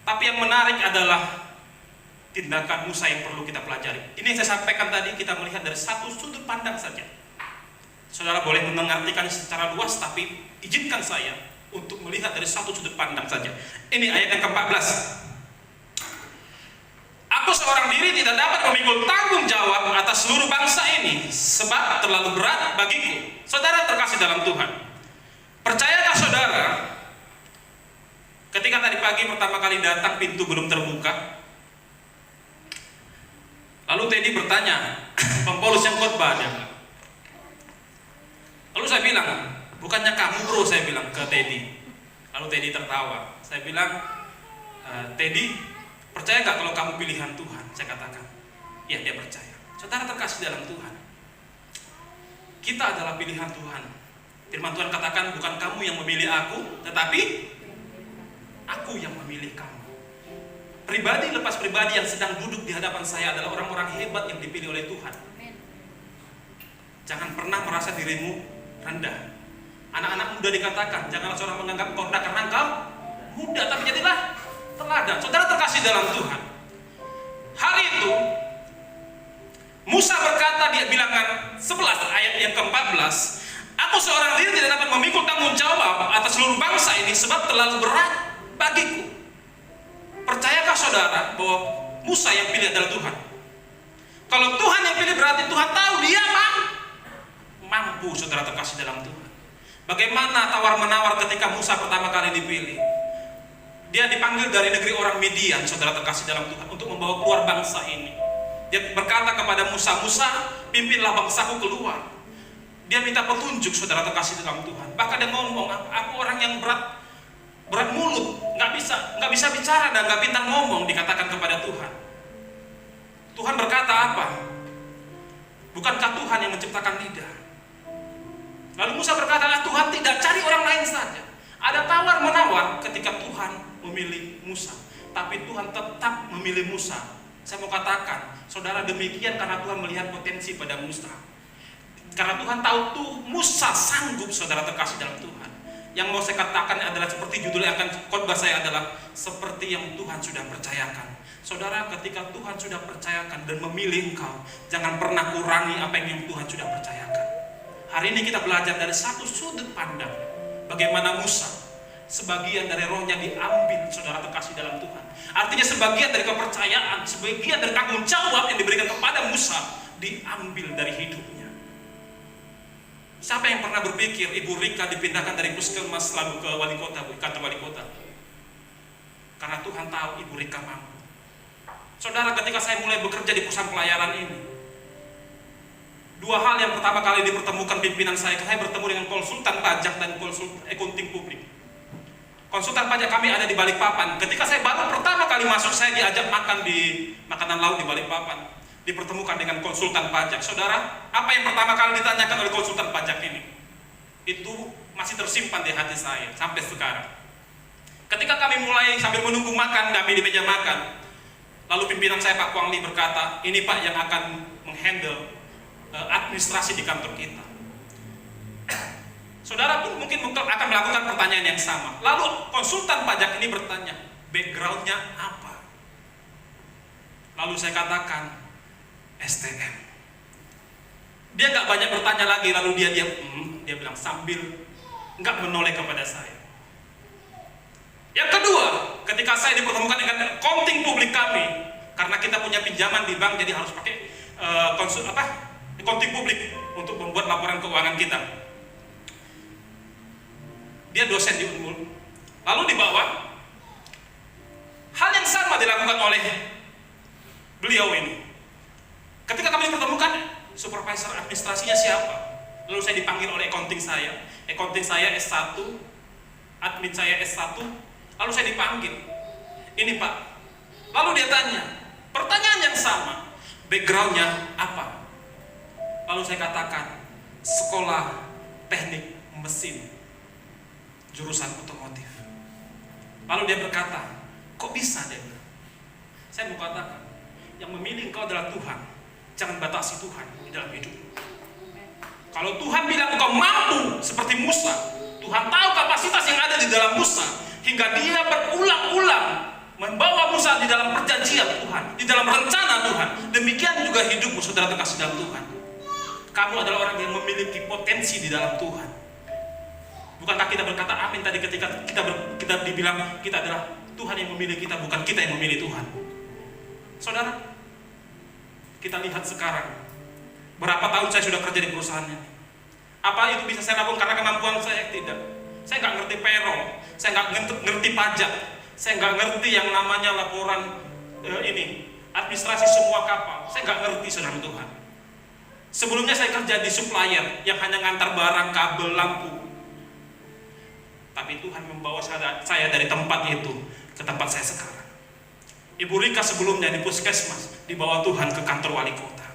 Tapi yang menarik adalah tindakan Musa yang perlu kita pelajari. Ini yang saya sampaikan tadi, kita melihat dari satu sudut pandang saja. Saudara boleh mengartikan secara luas, tapi izinkan saya untuk melihat dari satu sudut pandang saja. Ini ayat yang ke-14. Aku seorang diri tidak dapat memikul tanggung jawab atas seluruh bangsa ini, sebab terlalu berat bagiku. Saudara terkasih dalam Tuhan, percayakah saudara, ketika tadi pagi pertama kali datang pintu belum terbuka, lalu Teddy bertanya, pempolos yang khotbah ada. Lalu saya bilang, bukannya kamu bro, saya bilang ke Teddy. Lalu Teddy tertawa. Saya bilang, Teddy, percaya gak kalau kamu pilihan Tuhan? Saya katakan, ya, dia percaya. Saudara terkasih dalam Tuhan, kita adalah pilihan Tuhan. Firman Tuhan katakan, bukan kamu yang memilih aku, tetapi aku yang memilih kamu. Pribadi lepas pribadi yang sedang duduk di hadapan saya adalah orang-orang hebat yang dipilih oleh Tuhan. Jangan pernah merasa dirimu rendah. Anak-anak muda dikatakan, janganlah seorang menganggap kau rendah karena engkau muda, tapi jadilah teladan. Saudara terkasih dalam Tuhan, hari itu Musa berkata di bilangan 11 ayat yang ke-14, aku seorang diri tidak dapat memikul tanggung jawab atas seluruh bangsa ini, sebab terlalu berat bagiku. Percayakah saudara bahwa Musa yang pilih adalah Tuhan? Kalau Tuhan yang pilih, berarti Tuhan tahu dia mampu. Saudara terkasih dalam Tuhan, bagaimana tawar-menawar ketika Musa pertama kali dipilih. Dia dipanggil dari negeri orang Midian, saudara terkasih dalam Tuhan, untuk membawa keluar bangsa ini. Dia berkata kepada Musa, Musa, pimpinlah bangsaku keluar. Dia minta petunjuk, saudara terkasih dalam Tuhan. Bahkan dia ngomong, aku orang yang berat mulut, nggak bisa bicara dan nggak pintar ngomong, dikatakan kepada Tuhan. Tuhan berkata apa? Bukankah Tuhan yang menciptakan lidah? Lalu Musa berkata, Tuhan tidak, cari orang lain saja. Ada tawar-menawar ketika Tuhan memilih Musa, tapi Tuhan tetap memilih Musa. Saya mau katakan, saudara, demikian karena Tuhan melihat potensi pada Musa. Karena Tuhan tahu tuh Musa sanggup, saudara terkasih dalam Tuhan. Yang mau saya katakan adalah seperti judul yang akan khotbah saya adalah seperti yang Tuhan sudah percayakan. Saudara, ketika Tuhan sudah percayakan dan memilih engkau, jangan pernah kurangi apa yang Tuhan sudah percayakan. Hari ini kita belajar dari satu sudut pandang, bagaimana Musa, sebagian dari rohnya diambil, saudara terkasih dalam Tuhan. Artinya sebagian dari kepercayaan, sebagian dari tanggung jawab yang diberikan kepada Musa diambil dari hidupnya. Siapa yang pernah berpikir Ibu Rika dipindahkan dari puskesmas lalu ke wali kota, kantor wali kota? Karena Tuhan tahu Ibu Rika mampu. Saudara, ketika saya mulai bekerja di perusahaan pelayaran ini, dua hal yang pertama kali dipertemukan pimpinan saya bertemu dengan konsultan pajak dan konsultan accounting publik. Konsultan pajak kami ada di Balikpapan. Ketika saya baru pertama kali masuk, saya diajak makan di makanan laut di Balikpapan. Dipertemukan dengan konsultan pajak. Saudara, apa yang pertama kali ditanyakan oleh konsultan pajak ini? Itu masih tersimpan di hati saya sampai sekarang. Ketika kami mulai sambil menunggu makan kami di meja makan, lalu pimpinan saya Pak Kuang Li berkata, ini Pak yang akan menghandle administrasi di kantor kita. Saudara pun mungkin akan melakukan pertanyaan yang sama. Lalu konsultan pajak ini bertanya, backgroundnya apa? Lalu saya katakan, STM. Dia nggak banyak bertanya lagi, lalu dia bilang sambil nggak menoleh kepada saya. Yang kedua, ketika saya dipertemukan dengan accounting publik kami, karena kita punya pinjaman di bank, jadi harus pakai accounting publik untuk membuat laporan keuangan kita. Dia dosen di Unmul. Lalu di bawah, hal yang sama dilakukan oleh beliau ini. Ketika kami dipertemukan, supervisor administrasinya siapa? Lalu saya dipanggil oleh accounting saya S1, admin saya S1. Lalu saya dipanggil, ini Pak. Lalu dia tanya, pertanyaan yang sama, backgroundnya apa? Lalu saya katakan, sekolah teknik mesin, jurusan otomotif. Lalu dia berkata, kok bisa dia bilang? Saya mau katakan, yang memilih engkau adalah Tuhan. Jangan batasi Tuhan di dalam hidup. Kalau Tuhan bilang engkau mampu seperti Musa, Tuhan tahu kapasitas yang ada di dalam Musa, hingga dia berulang-ulang membawa Musa di dalam perjanjian Tuhan, di dalam rencana Tuhan. Demikian juga hidupmu, saudara terkasih dalam Tuhan. Kamu adalah orang yang memiliki potensi di dalam Tuhan. Bukankah kita berkata amin tadi ketika kita dibilang kita adalah Tuhan yang memilih kita, bukan kita yang memilih Tuhan. Saudara, kita lihat sekarang berapa tahun saya sudah kerja di perusahaan ini. Apa itu bisa saya nabung karena kemampuan saya? Tidak. Saya nggak ngerti payroll, saya nggak ngerti pajak, saya nggak ngerti yang namanya laporan administrasi semua kapal. Saya nggak ngerti, saudara Tuhan. Sebelumnya saya kerja di supplier yang hanya ngantar barang, kabel, lampu. Tapi Tuhan membawa saya dari tempat itu ke tempat saya sekarang. Ibu Rika sebelumnya di puskesmas, dibawa Tuhan ke kantor wali kota.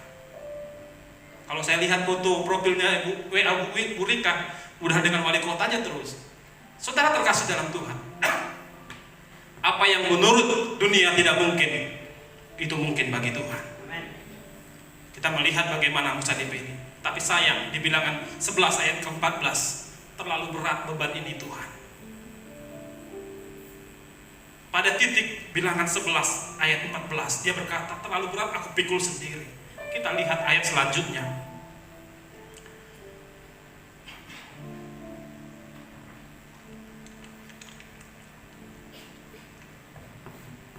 Kalau saya lihat foto profilnya Ibu Rika, udah dengan wali kotanya terus. Saudara terkasih dalam Tuhan, apa yang menurut dunia tidak mungkin, itu mungkin bagi Tuhan. Kita melihat bagaimana Musa dipilih. Tapi sayang, di bilangan 11 ayat ke-14, terlalu berat beban ini Tuhan. Pada titik bilangan 11 ayat 14, dia berkata, terlalu berat aku pikul sendiri. Kita lihat ayat selanjutnya.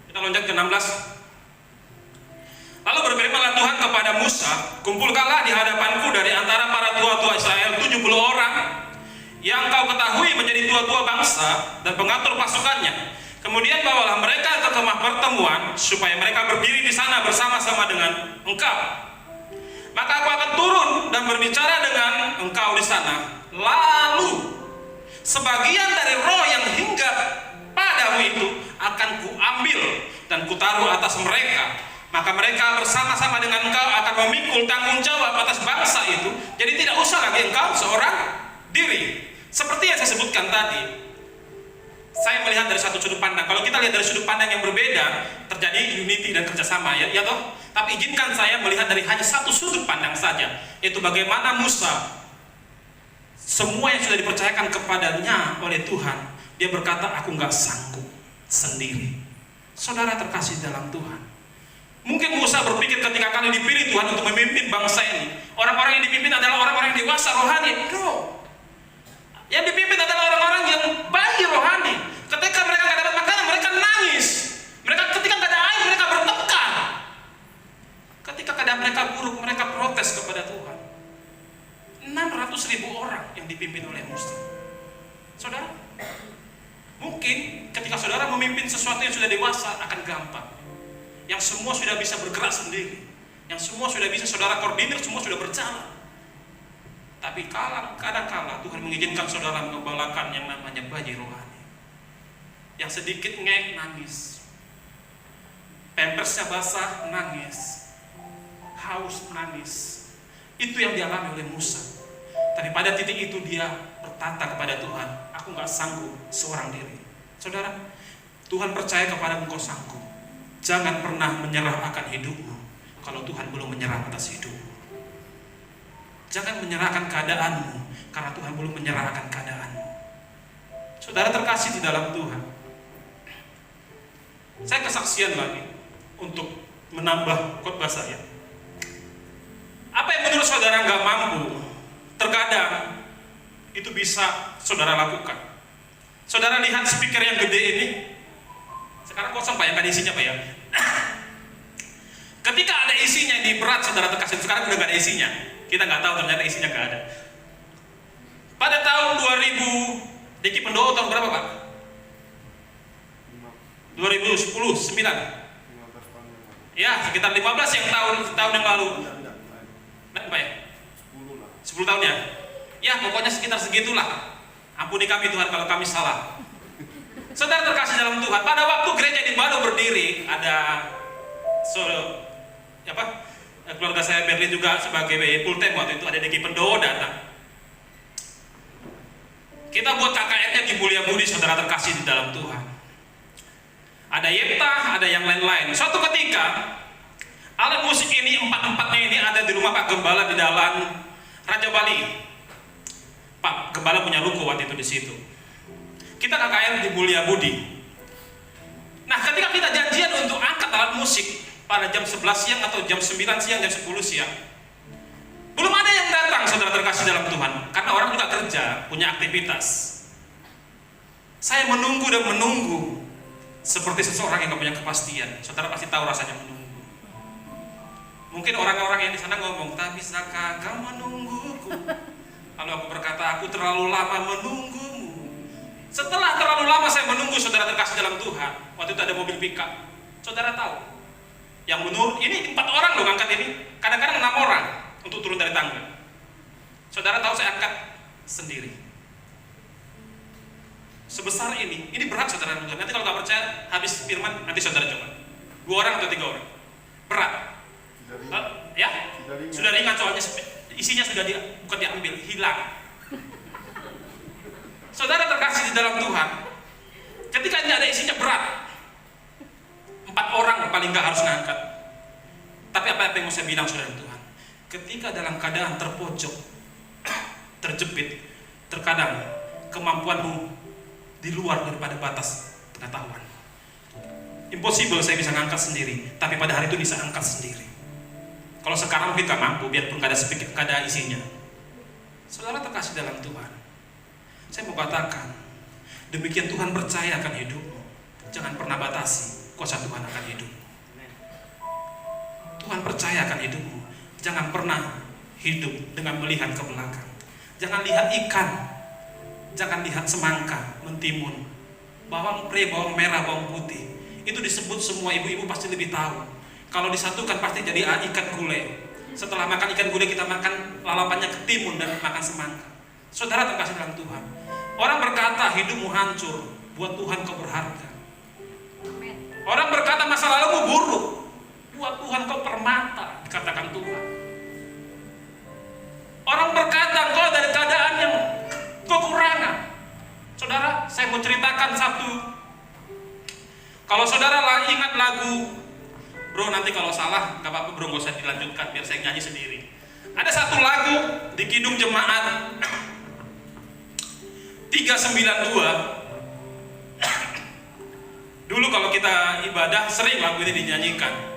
Kita loncat ke 16. Lalu berfirmanlah Tuhan kepada Musa, kumpulkanlah di hadapanku dari antara para tua-tua Israel 70 orang yang kau ketahui menjadi tua-tua bangsa dan pengatur pasukannya. Kemudian bawalah mereka ke kemah pertemuan supaya mereka berdiri di sana bersama-sama dengan engkau. Maka aku akan turun dan berbicara dengan engkau di sana. Lalu sebagian dari roh yang hinggap padamu itu akan kuambil dan kutaruh atas mereka. Maka mereka bersama-sama dengan engkau akan memikul tanggung jawab atas bangsa itu. Jadi tidak usah lagi engkau seorang diri. Seperti yang saya sebutkan tadi, saya melihat dari satu sudut pandang. Kalau kita lihat dari sudut pandang yang berbeda, terjadi unity dan kerjasama, ya toh. Tapi izinkan saya melihat dari hanya satu sudut pandang saja, yaitu bagaimana Musa, semua yang sudah dipercayakan kepadanya oleh Tuhan, dia berkata, aku nggak sanggup sendiri. Saudara terkasih dalam Tuhan, mungkin Musa berpikir ketika kali dipilih Tuhan untuk memimpin bangsa ini, orang-orang yang dipimpin adalah orang-orang yang dewasa rohani. No. Yang dipimpin adalah orang-orang yang bayi rohani. Ketika mereka nggak dapat makanan, mereka nangis. Ketika nggak ada air, mereka bertengkar. Ketika keadaan mereka buruk, mereka protes kepada Tuhan. 600.000 orang yang dipimpin oleh Musa. Saudara, mungkin ketika saudara memimpin sesuatu yang sudah dewasa akan gampang. Yang semua sudah bisa bergerak sendiri, yang semua sudah bisa saudara koordinir, semua sudah berjalan. Tapi kadang-kala Tuhan mengizinkan saudara mengembalakan yang namanya bayi rohani, yang sedikit ngek nangis, pampersnya basah nangis, haus nangis. Itu yang dialami oleh Musa. Tapi pada titik itu dia berkata kepada Tuhan, aku nggak sanggup seorang diri. Saudara, Tuhan percaya kepada engkau sanggup. Jangan pernah menyerah akan hidupmu kalau Tuhan belum menyerah atas hidupmu. Jangan menyerahkan keadaanmu karena Tuhan belum menyerah akan keadaanmu. Saudara terkasih di dalam Tuhan, saya kesaksian lagi untuk menambah khotbah saya. Apa yang menurut saudara nggak mampu, terkadang itu bisa saudara lakukan. Saudara lihat speaker yang gede ini, sekarang kosong Pak, yang ada isinya Pak ya. Ketika ada isinya di berat, saudara terkasih, sekarang udah nggak ada isinya. Kita nggak tahu ternyata isinya nggak ada. Pada tahun 2000, Diki Pendowo tahun berapa Pak? 2010, 9. Ya, sekitar 15 tahun yang lalu. Nah, Pak ya? 10 tahun ya? Ya, pokoknya sekitar segitulah. Ampuni kami Tuhan kalau kami salah. Saudara terkasih dalam Tuhan, pada waktu gereja ini baru berdiri, ada keluarga saya Berlin juga sebagai full time waktu itu, ada Diki Pendowo datang. Kita buat KKN-nya di Mulia Budi, saudara terkasih di dalam Tuhan. Ada Yepta, ada yang lain-lain. Suatu ketika, alat musik ini, empat-empatnya ini ada di rumah Pak Gembala di dalam Raja Bali. Pak Gembala punya ruko waktu itu di situ. Kita KKN di Mulia Budi. Nah, ketika kita janjian untuk angkat alat musik pada jam 11 siang atau jam 9 siang, jam 10 siang, belum ada yang datang, saudara terkasih dalam Tuhan, karena orang juga kerja, punya aktivitas. Saya menunggu dan menunggu seperti seseorang yang gak punya kepastian. Saudara pasti tahu rasanya menunggu. Mungkin orang-orang yang di sana ngomong, tak bisakah kau menungguku? Kalau aku berkata, aku terlalu lama menunggumu. Setelah terlalu lama saya menunggu, saudara terkasih dalam Tuhan, waktu itu ada mobil pickup. Saudara tahu, yang menurut ini 4 orang loh ngangkat ini, kadang-kadang 6 orang untuk turun dari tangga. Saudara tahu saya angkat sendiri. Sebesar ini berat saudara. Nanti kalau nggak percaya, habis firman nanti saudara coba. 2 orang atau 3 orang, berat. Ya, sudah ringan soalnya isinya sudah bukan diambil, hilang. Saudara terkasih di dalam Tuhan, ketika tidak ada isinya berat, 4 orang paling nggak harus ngangkat. Tapi apa yang mau saya bilang saudara Tuhan? Ketika dalam keadaan terpojok, terjepit, terkadang kemampuanmu di luar daripada batas pengetahuan. Impossible saya bisa ngangkat sendiri, tapi pada hari itu bisa angkat sendiri. Kalau sekarang mungkin gak mampu, biarpun gak ada speaker, gak ada isinya. Saudara terkasih dalam Tuhan, saya mau katakan, demikian Tuhan percaya akan hidupmu. Jangan pernah batasi kuasa Tuhan akan hidupmu. Tuhan percaya akan hidupmu. Jangan pernah hidup dengan melihat ke belakang. Jangan lihat ikan, jangan lihat semangka mentimun, bawang pre, bawang merah, bawang putih. Itu disebut semua ibu-ibu pasti lebih tahu. Kalau disatukan pasti jadi ikan gulai. Setelah makan ikan gulai kita makan lalapannya ketimun dan makan semangka. Saudara terkasih dalam Tuhan, orang berkata hidupmu hancur, buat Tuhan kau berharga. Orang berkata masa lalumu buruk, buat Tuhan kau permata, dikatakan Tuhan. Orang berkata engkau dari keadaan yang kekurangan. Saudara, saya mau ceritakan satu. Kalau saudara ingat lagu, bro nanti kalau salah gak apa-apa bro, gak usah dilanjutkan biar saya nyanyi sendiri. Ada satu lagu di Kidung Jemaat 392. Dulu kalau kita ibadah sering lagu ini dinyanyikan.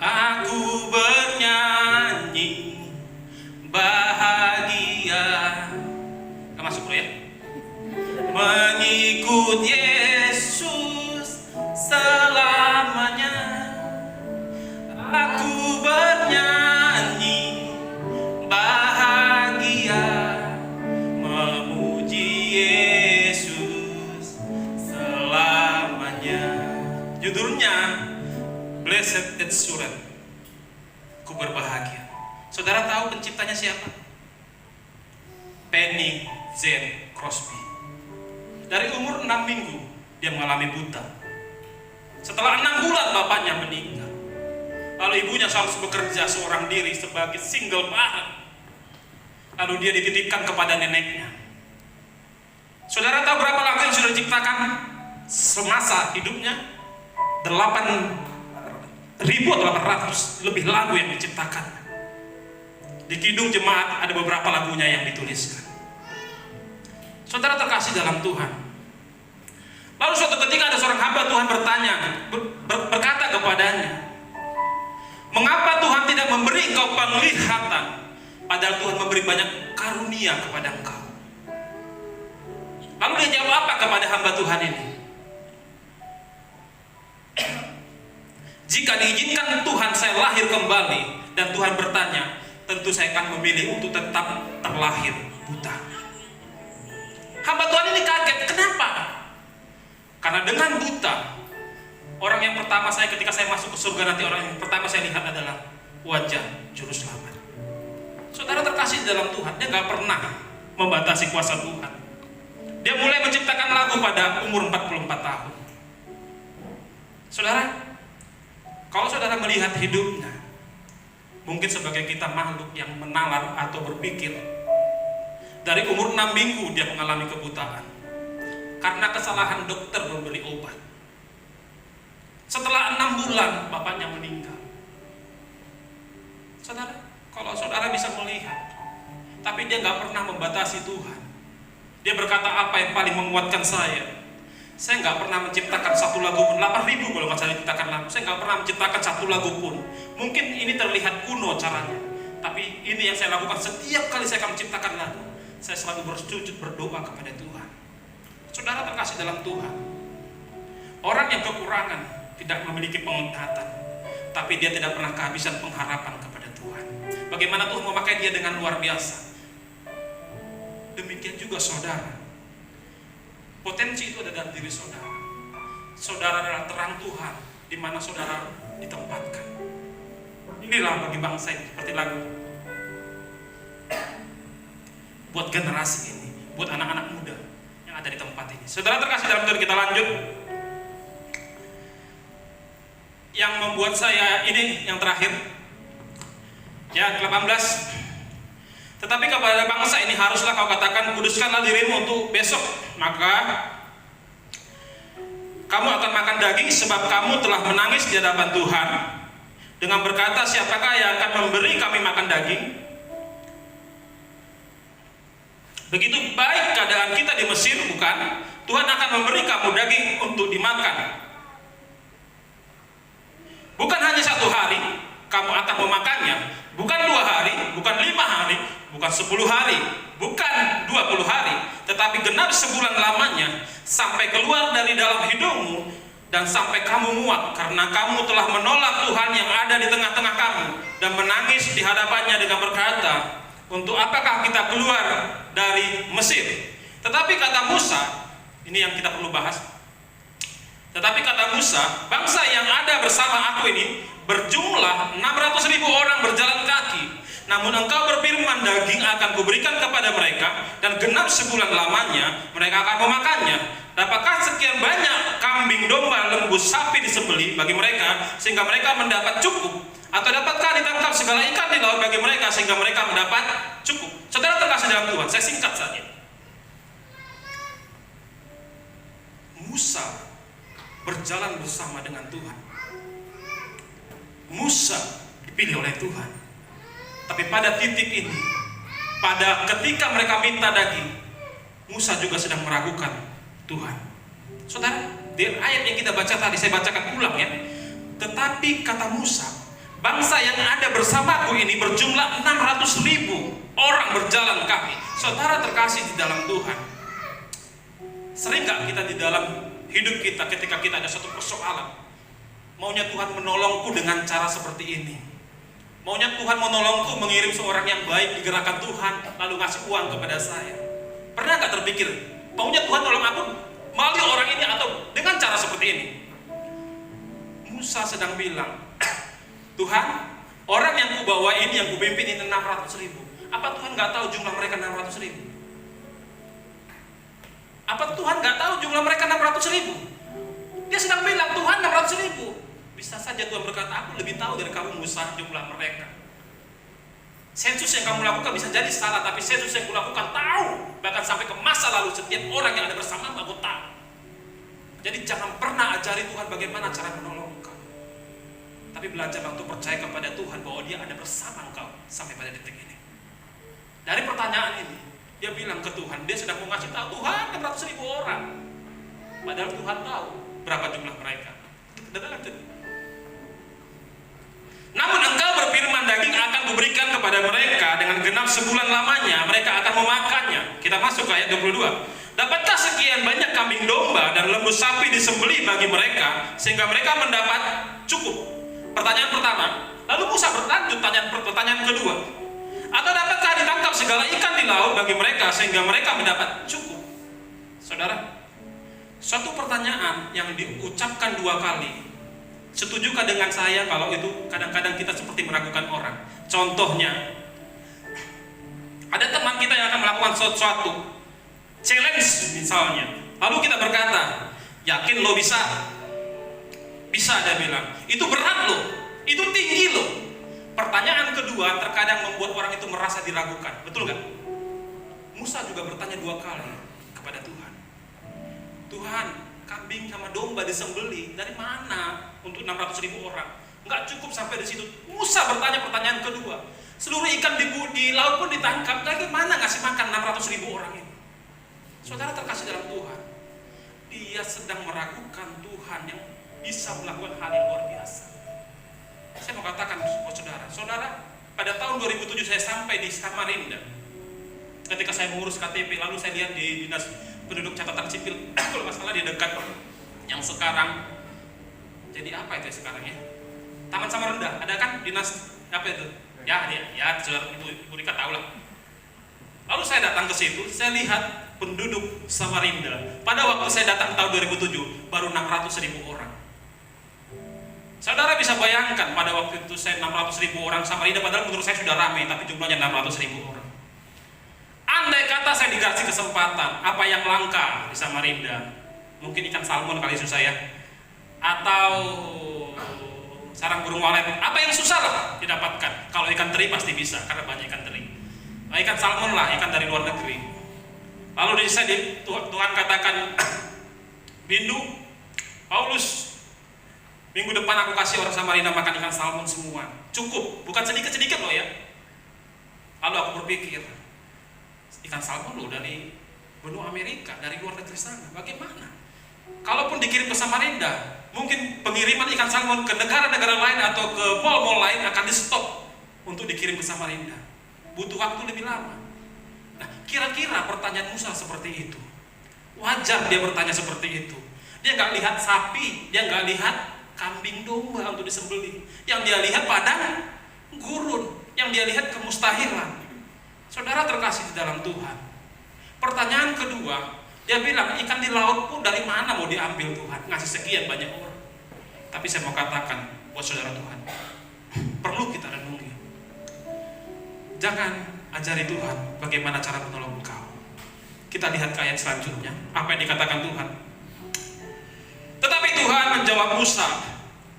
Aku bernyanyi bahagia, gak masuk bro ya? Mengikut Yesus selamanya. Aku bernyanyi bahagia, memuji Yesus selamanya. Judulnya Blessed Assurance, ku berbahagia. Saudara tahu penciptanya siapa? Penny Zen Crosby. Dari umur 6 minggu dia mengalami buta. Setelah 6 bulan bapaknya meninggal. Lalu ibunya harus bekerja seorang diri sebagai single parent. Lalu dia dititipkan kepada neneknya. Saudara tahu berapa lagu yang sudah diciptakan semasa hidupnya? 8.800 lebih lagu yang diciptakan. Di Kidung Jemaat ada beberapa lagunya yang dituliskan. Saudara terkasih dalam Tuhan. Lalu suatu ketika ada seorang hamba Tuhan berkata kepadanya, "Mengapa Tuhan tidak memberi engkau penglihatan, padahal Tuhan memberi banyak karunia kepada engkau?" Lalu dia jawab apa kepada hamba Tuhan ini? "Jika diizinkan Tuhan saya lahir kembali dan Tuhan bertanya, tentu saya akan memilih untuk tetap terlahir buta." Hamba Tuhan ini kaget. Kenapa? Karena dengan buta, orang yang pertama ketika saya masuk ke surga nanti, orang yang pertama saya lihat adalah wajah juru selamat. Saudara terkasih dalam Tuhan, dia gak pernah membatasi kuasa Tuhan. Dia mulai menciptakan lagu pada umur 44 tahun. Saudara, kalau saudara melihat hidupnya, mungkin sebagai kita makhluk yang menalar atau berpikir, dari umur 6 minggu dia mengalami kebutaan karena kesalahan dokter memberi obat. Setelah 6 bulan bapaknya meninggal. Saudara, kalau saudara bisa melihat, tapi dia gak pernah membatasi Tuhan. Dia berkata, apa yang paling menguatkan saya? Saya gak pernah menciptakan satu lagu pun. 8.000 kalau saya ciptakan lagu, saya gak pernah menciptakan satu lagu pun. Mungkin ini terlihat kuno caranya, tapi ini yang saya lakukan setiap kali saya akan menciptakan lagu. Saya selalu bersujud berdoa kepada Tuhan. Saudara terkasih dalam Tuhan, orang yang kekurangan tidak memiliki penglihatan, tapi dia tidak pernah kehabisan pengharapan kepada Tuhan. Bagaimana Tuhan memakai dia dengan luar biasa. Demikian juga saudara. Potensi itu ada dalam diri saudara. Saudara adalah terang Tuhan di mana saudara ditempatkan. Inilah bagi bangsa ini seperti lagu. Buat generasi ini, buat anak-anak muda yang ada di tempat ini. Saudara terkasih dalam Tuhan, kita lanjut. Yang membuat saya ini yang terakhir, ya 18. Tetapi kepada bangsa ini haruslah kau katakan, kuduskanlah dirimu untuk besok, maka kamu akan makan daging, sebab kamu telah menangis di hadapan Tuhan dengan berkata, siapakah yang akan memberi kami makan daging? Begitu baik keadaan kita di Mesir, bukan? Tuhan akan memberi kamu daging untuk dimakan. Bukan hanya 1 hari kamu akan memakannya, bukan 2 hari, bukan 5 hari, bukan 10 hari, bukan 20 hari, tetapi genap sebulan lamanya, sampai keluar dari dalam hidungmu, dan sampai kamu muak, karena kamu telah menolak Tuhan yang ada di tengah-tengah kamu, dan menangis di hadapannya dengan berkata, untuk apakah kita keluar dari Mesir? Tetapi kata Musa, ini yang kita perlu bahas. Tetapi kata Musa, bangsa yang ada bersama aku ini berjumlah 600.000 orang berjalan kaki. Namun engkau berfirman, daging akan kuberikan kepada mereka, dan genap sebulan lamanya mereka akan memakannya. Dapatkah sekian banyak kambing, domba, lembu, sapi disembelih bagi mereka sehingga mereka mendapat cukup? Atau dapatkah ditangkap segala ikan di laut bagi mereka sehingga mereka mendapat cukup? Saudara terkasih dalam Tuhan, saya singkat saja. Musa berjalan bersama dengan Tuhan. Musa dipilih oleh Tuhan. Tapi pada titik ini, pada ketika mereka minta daging, Musa juga sedang meragukan Tuhan. Saudara, di ayat yang kita baca tadi, saya bacakan ulang ya. Tetapi kata Musa, bangsa yang ada bersamaku ini berjumlah 600.000 orang berjalan kaki. Saudara terkasih di dalam Tuhan, sering gak kita di dalam hidup kita ketika kita ada satu persoalan, maunya Tuhan menolongku dengan cara seperti ini, maunya Tuhan menolongku mengirim seorang yang baik di gerakan Tuhan lalu ngasih uang kepada saya. Pernah gak terpikir, maunya Tuhan tolong aku melalui orang ini atau dengan cara seperti ini? Musa sedang bilang, Tuhan, orang yang kubawa ini, yang kupimpin ini 600.000. Apa Tuhan gak tahu jumlah mereka 600.000? Apa Tuhan gak tahu jumlah mereka 600.000? Dia sedang bilang, Tuhan 600.000. Bisa saja Tuhan berkata, aku lebih tahu dari kamu Musa jumlah mereka. Sensus yang kamu lakukan bisa jadi salah, tapi sensus yang kulakukan tahu. Bahkan sampai ke masa lalu setiap orang yang ada bersama aku tahu. Jadi jangan pernah ajari Tuhan bagaimana cara menolong engkau. Tapi belajarlah untuk percaya kepada Tuhan bahwa Dia ada bersama engkau sampai pada detik ini. Dari pertanyaan ini, dia bilang ke Tuhan, dia sedang mau ngasih tahu Tuhan 600.000 orang. Padahal Tuhan tahu berapa jumlah mereka. Kita lanjut. Namun engkau berfirman, daging akan kuberikan kepada mereka dengan genap sebulan lamanya, mereka akan memakannya. Kita masuk ke ayat 22. Dapatkah sekian banyak kambing domba dan lembu sapi disembelih bagi mereka sehingga mereka mendapat cukup? Pertanyaan pertama. Lalu Musa berlanjut pertanyaan kedua. Atau dapatkah ditangkap segala ikan di laut bagi mereka sehingga mereka mendapat cukup? Saudara, suatu pertanyaan yang diucapkan 2 kali. Setujukah dengan saya kalau itu kadang-kadang kita seperti meragukan orang? Contohnya, ada teman kita yang akan melakukan sesuatu challenge misalnya, lalu kita berkata, yakin lo bisa? Bisa, dia bilang. Itu berat lo, itu tinggi lo. Pertanyaan kedua terkadang membuat orang itu merasa diragukan, betul gak? Musa juga bertanya 2 kali kepada Tuhan. Tuhan, kambing sama domba disembelih dari mana untuk 600.000 orang? Nggak cukup sampai di situ. Musa bertanya pertanyaan kedua. Seluruh ikan di laut pun ditangkap, bagaimana ngasih makan 600.000 orang ini? Saudara terkasih dalam Tuhan, dia sedang meragukan Tuhan yang bisa melakukan hal yang luar biasa. Saya mau katakan buat saudara, pada tahun 2007 saya sampai di Samarinda. Ketika saya mengurus KTP, lalu saya lihat di dinas penduduk catatan sipil, kalau nggak salah di dekat yang sekarang jadi apa itu sekarang ya? Taman Samarinda, ada kan dinas apa itu? Ya, saudara Ibu Rika tahu lah. Lalu saya datang ke situ, saya lihat penduduk Samarinda. Pada waktu saya datang tahun 2007, baru 600.000 orang. Saudara bisa bayangkan pada waktu itu saya 600.000 orang Samarinda, padahal menurut saya sudah ramai, tapi jumlahnya 600.000 orang. Andai kata saya dikasih kesempatan, apa yang langka di Samarinda? Mungkin ikan salmon kali susah ya, atau sarang burung walet. Apa yang susah lah didapatkan? Kalau ikan teri pasti bisa, karena banyak ikan teri. Nah, ikan salmon lah, ikan dari luar negeri. Lalu Tuhan katakan, Bindu, Paulus, minggu depan aku kasih orang Samarinda makan ikan salmon semua. Cukup, bukan sedikit-sedikit loh ya. Lalu aku berpikir, ikan salmon loh dari benua Amerika, dari luar negeri sana, bagaimana? Kalaupun dikirim ke Samarinda, mungkin pengiriman ikan salmon ke negara-negara lain atau ke mall-mall lain akan di stop untuk dikirim ke Samarinda. Butuh waktu lebih lama. Nah, kira-kira pertanyaan Musa seperti itu. Wajar dia bertanya seperti itu. Dia nggak lihat sapi, dia nggak lihat kambing domba untuk disembelih. Yang dia lihat padang gurun, yang dia lihat kemustahilan. Saudara terkasih di dalam Tuhan. Pertanyaan kedua, dia bilang ikan di laut pun dari mana mau diambil Tuhan? Ngasih sekian banyak orang. Tapi saya mau katakan buat saudara Tuhan, perlu kita renungi. Jangan ajari Tuhan bagaimana cara menolong engkau. Kita lihat ke ayat selanjutnya, apa yang dikatakan Tuhan. Tetapi Tuhan menjawab Musa,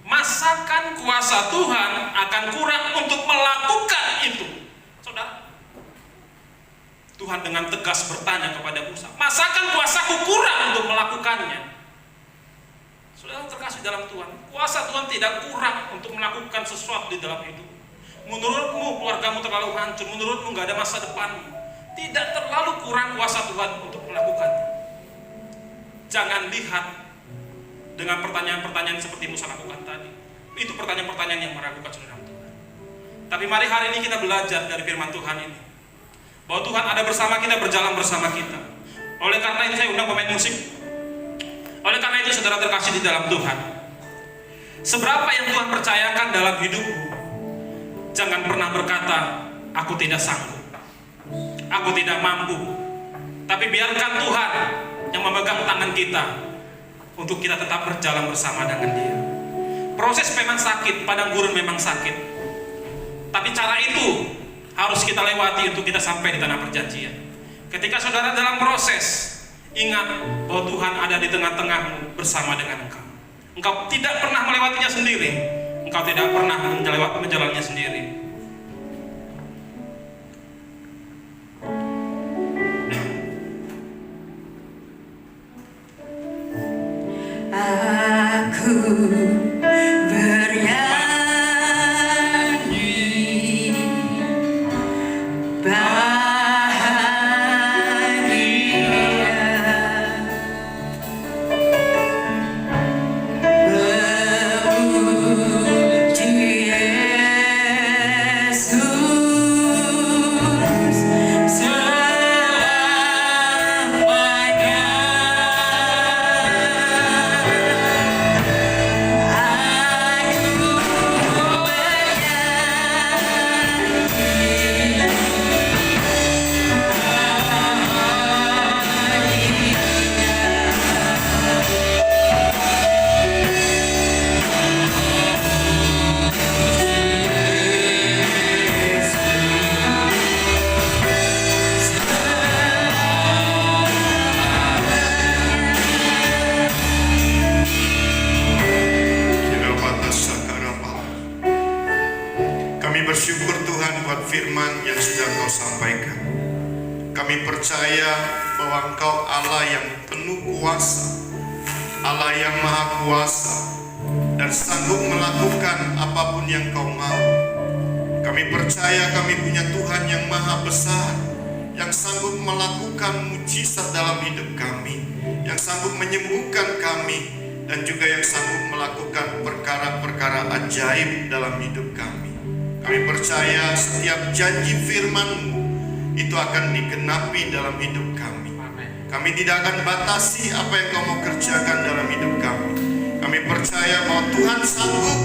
masakan kuasa Tuhan akan kurang untuk melakukan itu? Saudara, Tuhan dengan tegas bertanya kepada Musa, masakan kuasaku kurang untuk melakukannya? Saudara terkasih dalam Tuhan, kuasa Tuhan tidak kurang untuk melakukan sesuatu di dalam hidup. Menurutmu keluargamu terlalu hancur, menurutmu gak ada masa depan, tidak terlalu kurang kuasa Tuhan untuk melakukannya. Jangan lihat dengan pertanyaan-pertanyaan seperti Musa lakukan tadi. Itu pertanyaan-pertanyaan yang meragukan saudara Tuhan. Tapi mari hari ini kita belajar dari firman Tuhan ini, bahwa Tuhan ada bersama kita, berjalan bersama kita. Oleh karena itu saya undang pemain musik. Oleh karena itu saudara terkasih di dalam Tuhan, seberapa yang Tuhan percayakan dalam hidupmu, jangan pernah berkata, aku tidak sanggup, aku tidak mampu. Tapi biarkan Tuhan yang memegang tangan kita untuk kita tetap berjalan bersama dengan Dia. Proses memang sakit, padang gurun memang sakit. Tapi cara itu harus kita lewati untuk kita sampai di tanah perjanjian. Ketika saudara dalam proses, ingat bahwa Tuhan ada di tengah-tengahmu bersama dengan engkau. Engkau tidak pernah melewatinya sendiri. Engkau tidak pernah menjalaninya sendiri. Aku bernyanyi bahagia, memuji Yesus selamanya. Kami bersyukur Tuhan buat firman yang sudah Engkau sampaikan. Kami percaya bahwa Engkau Allah yang penuh kuasa, Allah yang maha kuasa, dan sanggup melakukan apapun yang Kau mau. Kami percaya kami punya Tuhan yang maha besar, yang sanggup melakukan mujizat dalam hidup kami, yang sanggup menyembuhkan kami, dan juga yang sanggup melakukan perkara-perkara ajaib dalam hidup kami. Kami percaya setiap janji firman-Mu itu akan digenapi dalam hidup kami. Kami tidak akan batasi apa yang Kau mau kerjakan dalam hidup kami. Kami percaya bahwa Tuhan sanggup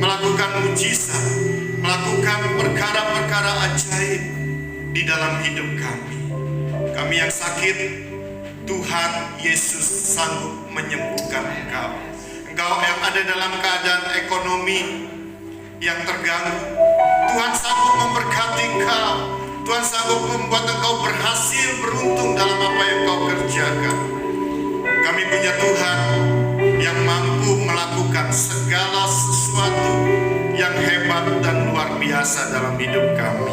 melakukan mujizat, melakukan perkara-perkara ajaib di dalam hidup kami. Kami yang sakit, Tuhan Yesus sanggup menyembuhkan engkau. Engkau yang ada dalam keadaan ekonomi yang terganggu, Tuhan sanggup memberkati engkau. Tuhan sanggup membuat engkau berhasil, beruntung dalam apa yang kau kerjakan. Kami punya Tuhan yang mampu melakukan segala sesuatu yang hebat dan luar biasa dalam hidup kami.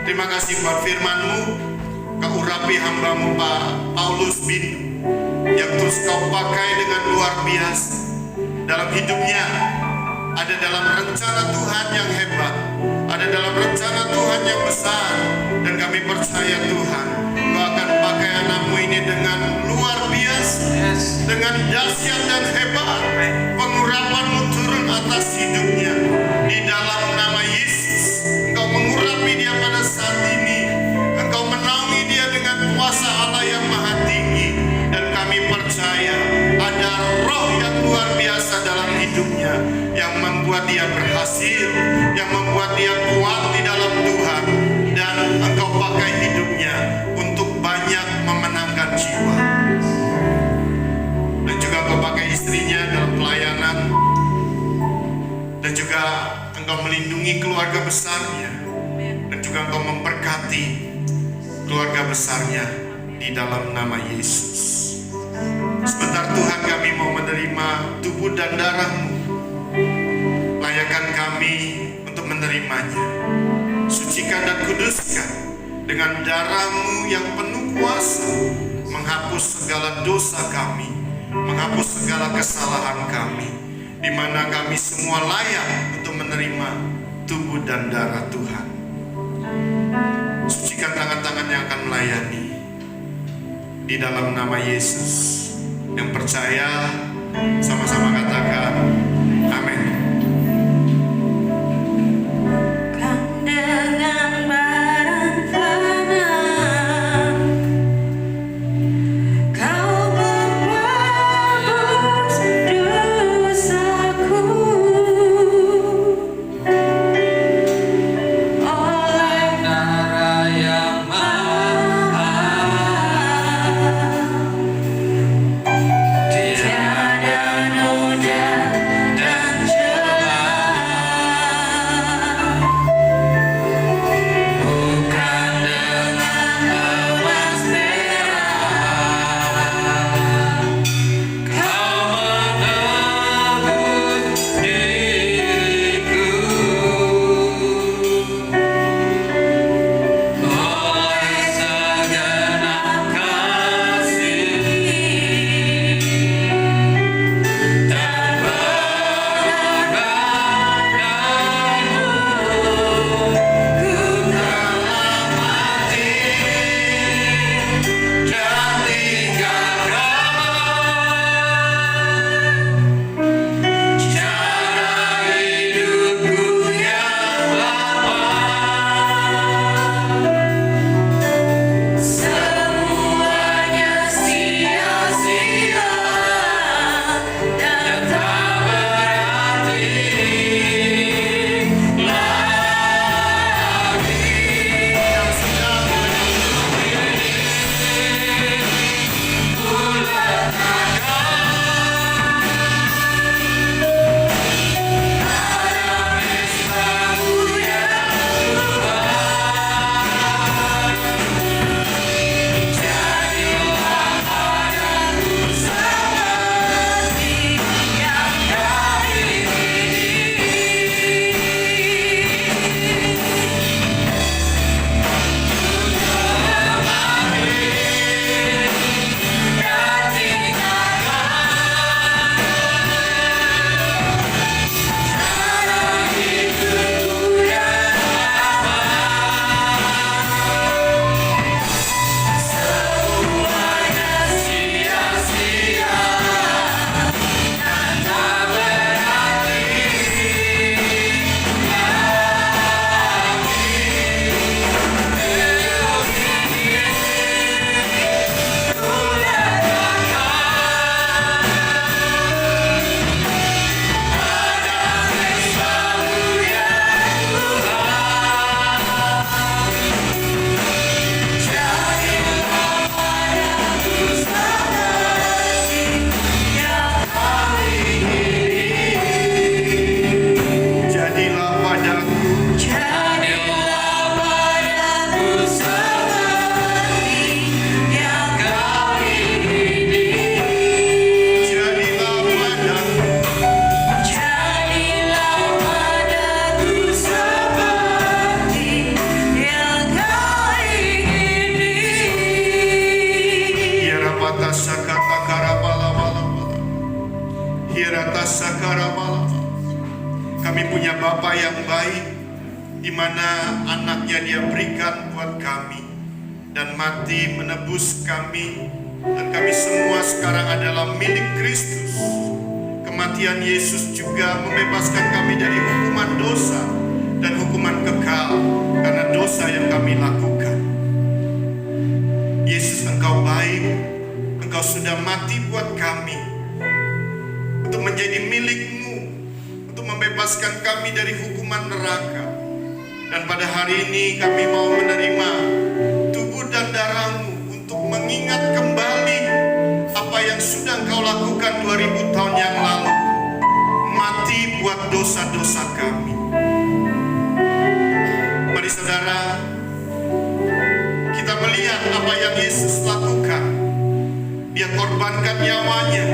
Terima kasih buat firman-Mu. Kau urapi hamba-Mu Pak Paulus bin yang terus Kau pakai dengan luar biasa dalam hidupnya. Ada dalam rencana Tuhan yang hebat, ada dalam rencana Tuhan yang besar, dan kami percaya Tuhan, Kau akan pakai anak-Mu ini dengan luar biasa, dengan dahsyat dan hebat. Pengurapan-Mu turun atas hidupnya di dalam nama Yesus. Engkau mengurapi dia pada saat ini, Engkau menaungi dia dengan kuasa Allah yang maha tinggi, dan kami percaya ada roh yang luar biasa dalam hidupnya yang membuat dia berhasil, yang membuat dia kuat di dalam Tuhan, dan Engkau pakai hidupnya untuk banyak memenangkan jiwa. Dan juga Engkau pakai istrinya dalam pelayanan, dan juga Engkau melindungi keluarga besarnya, dan juga Engkau memberkati keluarga besarnya di dalam nama Yesus. Sebentar Tuhan, kami mau menerima tubuh dan darah-Mu. Layakan kami untuk menerimanya. Sucikan dan kuduskan dengan darah-Mu yang penuh kuasa, menghapus segala dosa kami, menghapus segala kesalahan kami, di mana kami semua layak untuk menerima tubuh dan darah Tuhan. Sucikan tangan-tangan yang akan melayani di dalam nama Yesus. Yang percaya sama-sama katakan amin. Kan dengan barang tanam Kau menebus dosaku, oleh darah yang mahal tiada noda dan celah. Bapa yang baik, di mana anaknya dia berikan buat kami dan mati menebus kami, dan kami semua sekarang adalah milik Kristus. Kematian Yesus juga membebaskan kami dari hukuman dosa dan hukuman kekal karena dosa yang kami lakukan. Yesus, Engkau baik, Engkau sudah mati buat kami untuk menjadi milik-Mu, untuk membebaskan kami dari hukuman neraka. Dan pada hari ini kami mau menerima tubuh dan darah-Mu untuk mengingat kembali apa yang sudah Engkau lakukan 2000 tahun yang lalu. Mati buat dosa-dosa kami. Mari saudara, kita melihat apa yang Yesus lakukan. Dia korbankan nyawanya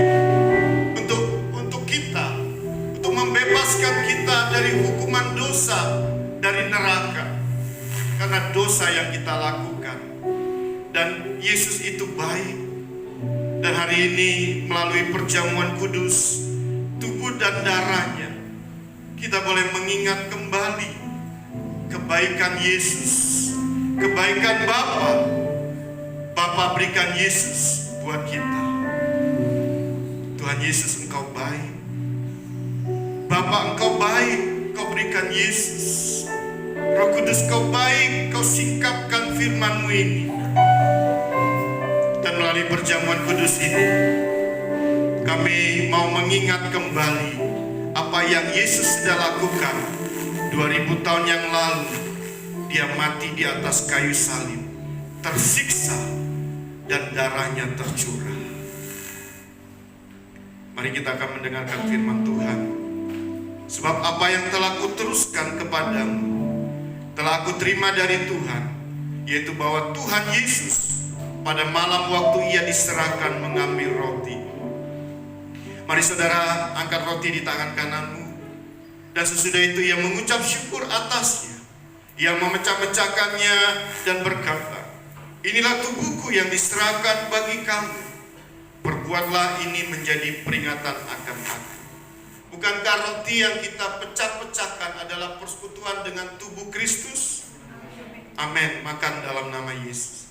untuk kita, untuk membebaskan kita dari hukuman dosa, dari neraka, karena dosa yang kita lakukan. Dan Yesus itu baik. Dan hari ini melalui perjamuan kudus, tubuh dan darahnya, kita boleh mengingat kembali kebaikan Yesus, kebaikan Bapa. Bapa berikan Yesus buat kita. Tuhan Yesus, Engkau baik. Bapa, Engkau baik, Engkau berikan Yesus. Roh Kudus, Kau baik, Kau singkapkan firman-Mu ini. Dan melalui perjamuan kudus ini, kami mau mengingat kembali apa yang Yesus sudah lakukan 2000 tahun yang lalu. Dia mati di atas kayu salib, tersiksa, dan darahnya tercurah. Mari kita akan mendengarkan firman Tuhan. Sebab apa yang telah kuteruskan kepadamu, telah aku terima dari Tuhan, yaitu bahwa Tuhan Yesus pada malam waktu Ia diserahkan mengambil roti. Mari saudara, angkat roti di tangan kananmu, dan sesudah itu Ia mengucap syukur atasnya. Ia memecah-mecahkannya dan berkata, inilah tubuhku yang diserahkan bagi kamu. Perbuatlah ini menjadi peringatan akan aku. Bukankah roti yang kita pecah-pecahkan adalah persekutuan dengan tubuh Kristus? Amin. Makan dalam nama Yesus.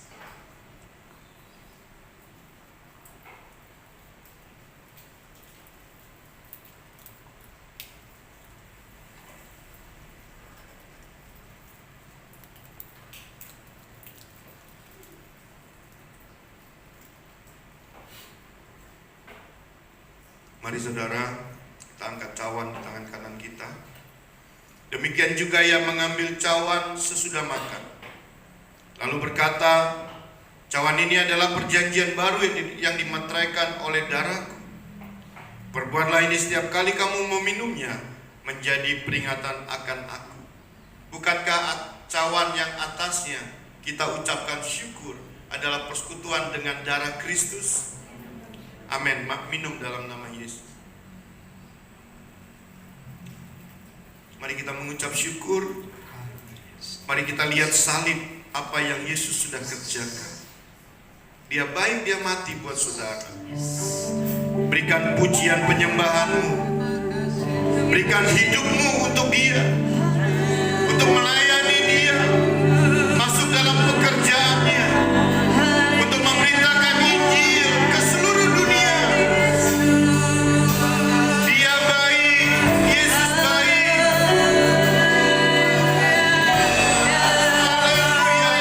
Mari saudara, kita angkat cawan di tangan kanan kita. Demikian juga Ia mengambil cawan sesudah makan, lalu berkata, cawan ini adalah perjanjian baru yang dimeteraikan oleh darahku. Perbuatlah ini setiap kali kamu meminumnya, menjadi peringatan akan aku. Bukankah cawan yang atasnya kita ucapkan syukur adalah persekutuan dengan darah Kristus? Amin. Minum dalam nama Yesus. Mari kita mengucap syukur. Mari kita lihat salib, apa yang Yesus sudah kerjakan. Dia baik, Dia mati buat saudara. Berikan pujian penyembahanmu, berikan hidupmu untuk Dia, untuk melayani Dia, masuk dalam pekerjaannya, untuk memberitakan Injil ke seluruh dunia. Dia baik, Yesus baik. Haleluya.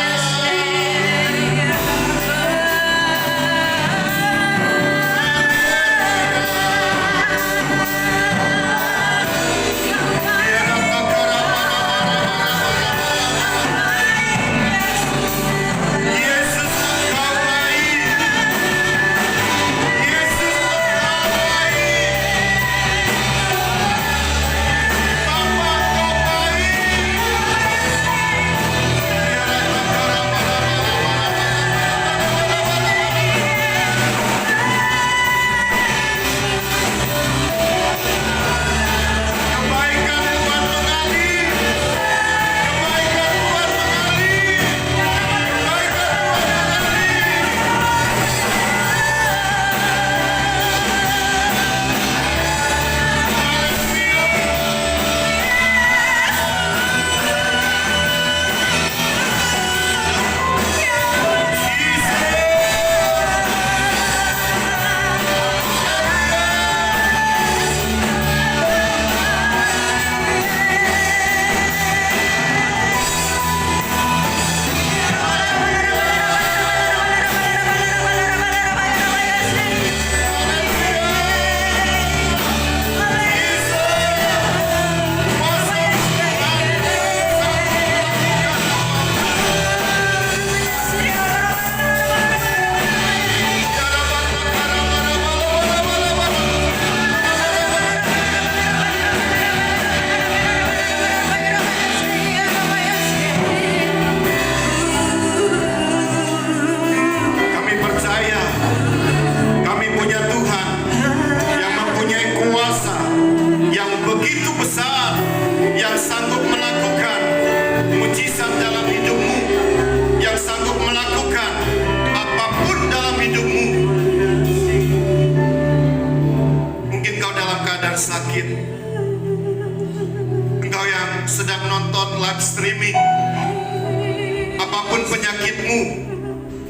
apapun penyakitmu,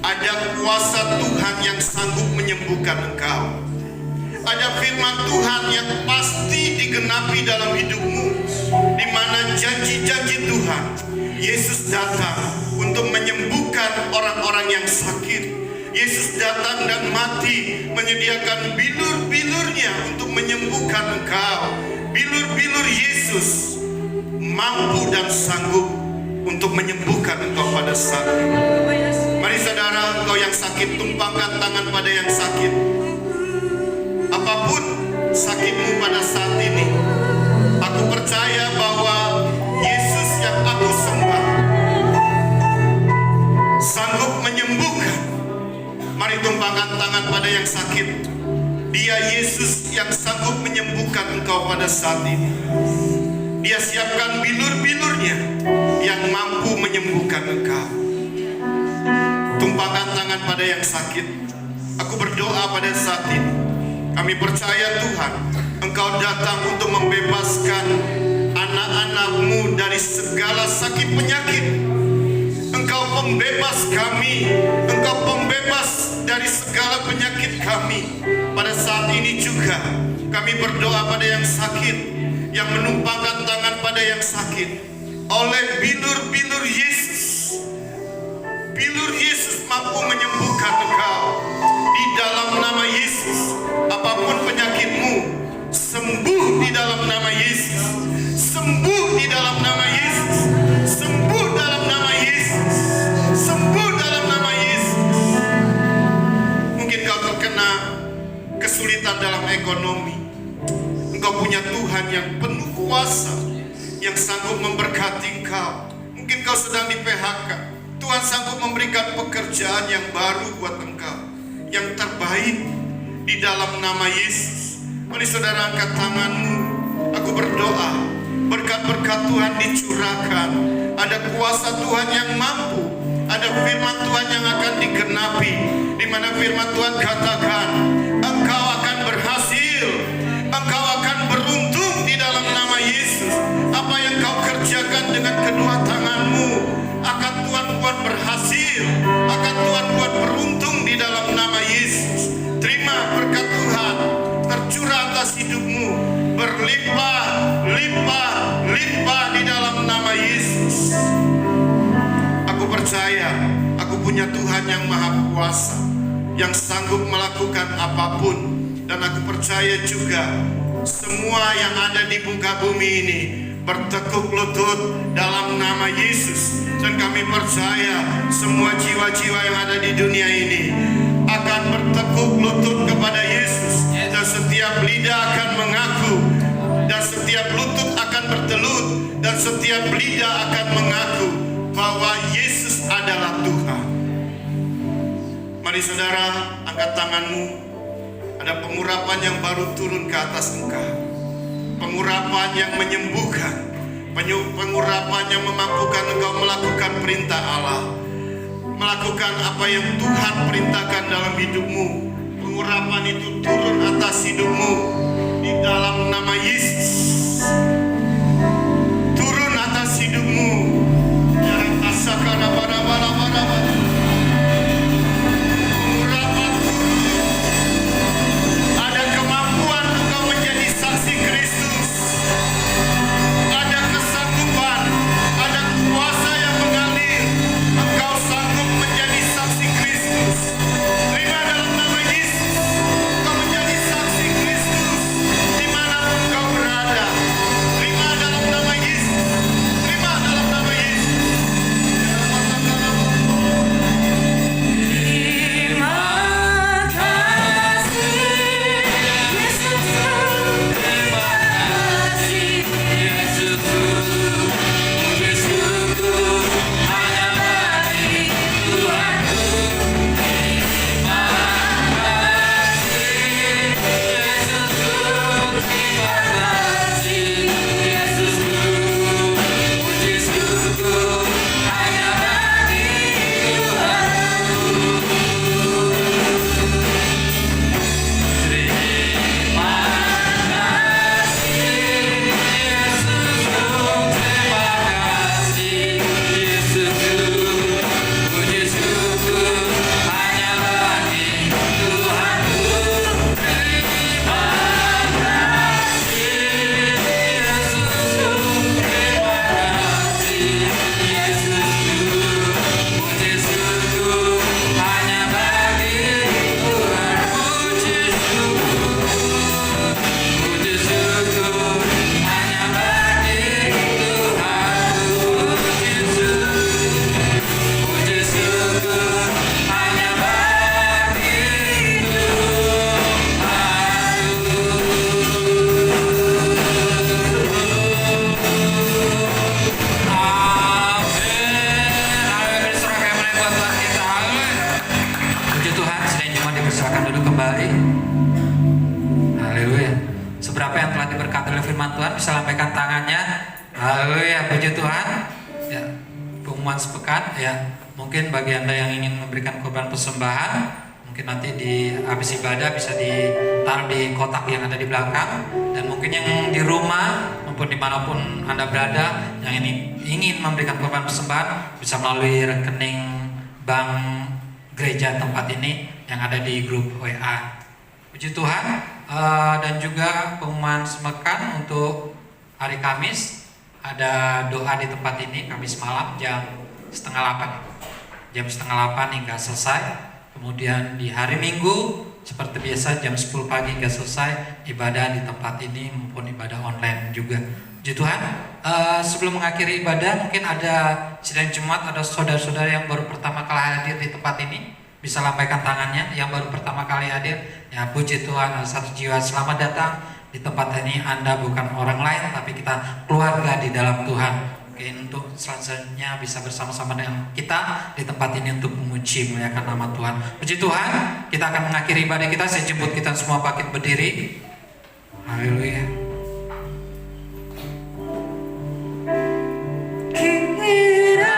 ada kuasa Tuhan yang sanggup menyembuhkan engkau. Ada firman Tuhan yang pasti digenapi dalam hidupmu, di mana janji-janji Tuhan. Yesus datang untuk menyembuhkan orang-orang yang sakit. Yesus datang dan mati menyediakan bilur-bilurnya untuk menyembuhkan engkau. Bilur-bilur Yesus mampu dan sanggup untuk menyembuhkan engkau pada saat ini. Mari saudara, engkau yang sakit, tumpangkan tangan pada yang sakit. Apapun sakitmu pada saat ini, aku percaya bahwa Yesus yang aku sembah sanggup menyembuhkan. Mari tumpangkan tangan pada yang sakit. Dia Yesus yang sanggup menyembuhkan engkau pada saat ini. Dia siapkan bilur-bilurnya yang mampu menyembuhkan engkau. Tumpangkan tangan pada yang sakit. Aku berdoa pada saat ini. Kami percaya Tuhan, Engkau datang untuk membebaskan anak-anak-Mu dari segala sakit penyakit. Engkau pembebas kami. Engkau pembebas dari segala penyakit kami. Pada saat ini juga kami berdoa pada yang sakit, yang menumpangkan tangan pada yang sakit. Oleh bilur-bilur Yesus, bilur Yesus mampu menyembuhkan engkau. Di dalam nama Yesus, apapun penyakitmu, sembuh di dalam nama Yesus. Sembuh di dalam nama Yesus. Sembuh dalam nama Yesus. Sembuh dalam nama Yesus. Mungkin kau terkena kesulitan dalam ekonomi. Engkau punya Tuhan yang penuh kuasa, yang sanggup memberkati engkau. Mungkin kau sedang di PHK. Tuhan sanggup memberikan pekerjaan yang baru buat engkau, yang terbaik di dalam nama Yesus. Mari saudara, angkat tanganmu. Aku berdoa, berkat-berkat Tuhan dicurahkan. Ada kuasa Tuhan yang mampu. Ada firman Tuhan yang akan digenapi, di mana firman Tuhan katakan, engkau akan berhasil, engkau akan beruntung di dalam nama Yesus. Apa yang kau kerjakan dengan kedua tanganmu akan Tuhan buat berhasil, akan Tuhan buat beruntung di dalam nama Yesus. Terima berkat Tuhan tercurah atas hidupmu, berlimpah, limpah, limpah di dalam nama Yesus. Aku percaya aku punya Tuhan yang maha kuasa, yang sanggup melakukan apapun. Dan aku percaya juga semua yang ada di muka bumi ini bertekuk lutut dalam nama Yesus. Dan kami percaya semua jiwa-jiwa yang ada di dunia ini akan bertekuk lutut kepada Yesus. Dan setiap lidah akan mengaku, dan setiap lutut akan bertelut, dan setiap lidah akan mengaku bahwa Yesus adalah Tuhan. Mari saudara, angkat tanganmu. Ada pengurapan yang baru turun ke atas engkau. Pengurapan yang menyembuhkan, pengurapan yang memampukan engkau melakukan perintah Allah, melakukan apa yang Tuhan perintahkan dalam hidupmu. Pengurapan itu turun atas hidupmu di dalam nama Yesus. Turun atas hidupmu. Jangan rasakan apa-apa. Pengurapan turun. Ada kemampuan engkau menjadi saksi Kristus. Ada kesanggupan, ada kuasa yang mengalir. Engkau sanggup menjadi saksi Kristus. Terima dalam nama Yesus. Engkau menjadi saksi Kristus dimanapun engkau berada. Terima dalam nama Yesus. Terima dalam nama Yesus. kembali. Haleluya. Seberapa yang telah diberkati oleh firman Tuhan bisa lambaikan tangannya. Haleluya, puji Tuhan. Ya, pengumuman sepekan ya. Mungkin bagi Anda yang ingin memberikan korban persembahan, mungkin nanti di habis ibadah bisa ditaruh di kotak yang ada di belakang. Dan mungkin yang di rumah maupun dimanapun Anda berada yang ini ingin memberikan korban persembahan bisa melalui rekening bank gereja tempat ini yang ada di grup WA. Puji Tuhan. Dan juga pengumuman semekan untuk hari Kamis, ada doa di tempat ini Kamis malam jam 7:30 hingga selesai. Kemudian di hari Minggu seperti biasa jam 10 pagi hingga selesai ibadah di tempat ini maupun ibadah online juga. Puji Tuhan. Sebelum mengakhiri ibadah, mungkin ada sidang Jumat, ada saudara-saudara yang baru pertama kali hadir di tempat ini, bisa lambaikan tangannya yang baru pertama kali hadir. Ya, puji Tuhan, satu jiwa selamat datang di tempat ini. Anda bukan orang lain, tapi kita keluarga di dalam Tuhan. Mungkin untuk selanjutnya bisa bersama-sama dengan kita di tempat ini untuk memuji memuliakan nama Tuhan. Puji Tuhan, kita akan mengakhiri ibadah kita. Saya jemput kita semua bangkit berdiri. Haleluya. Daerahku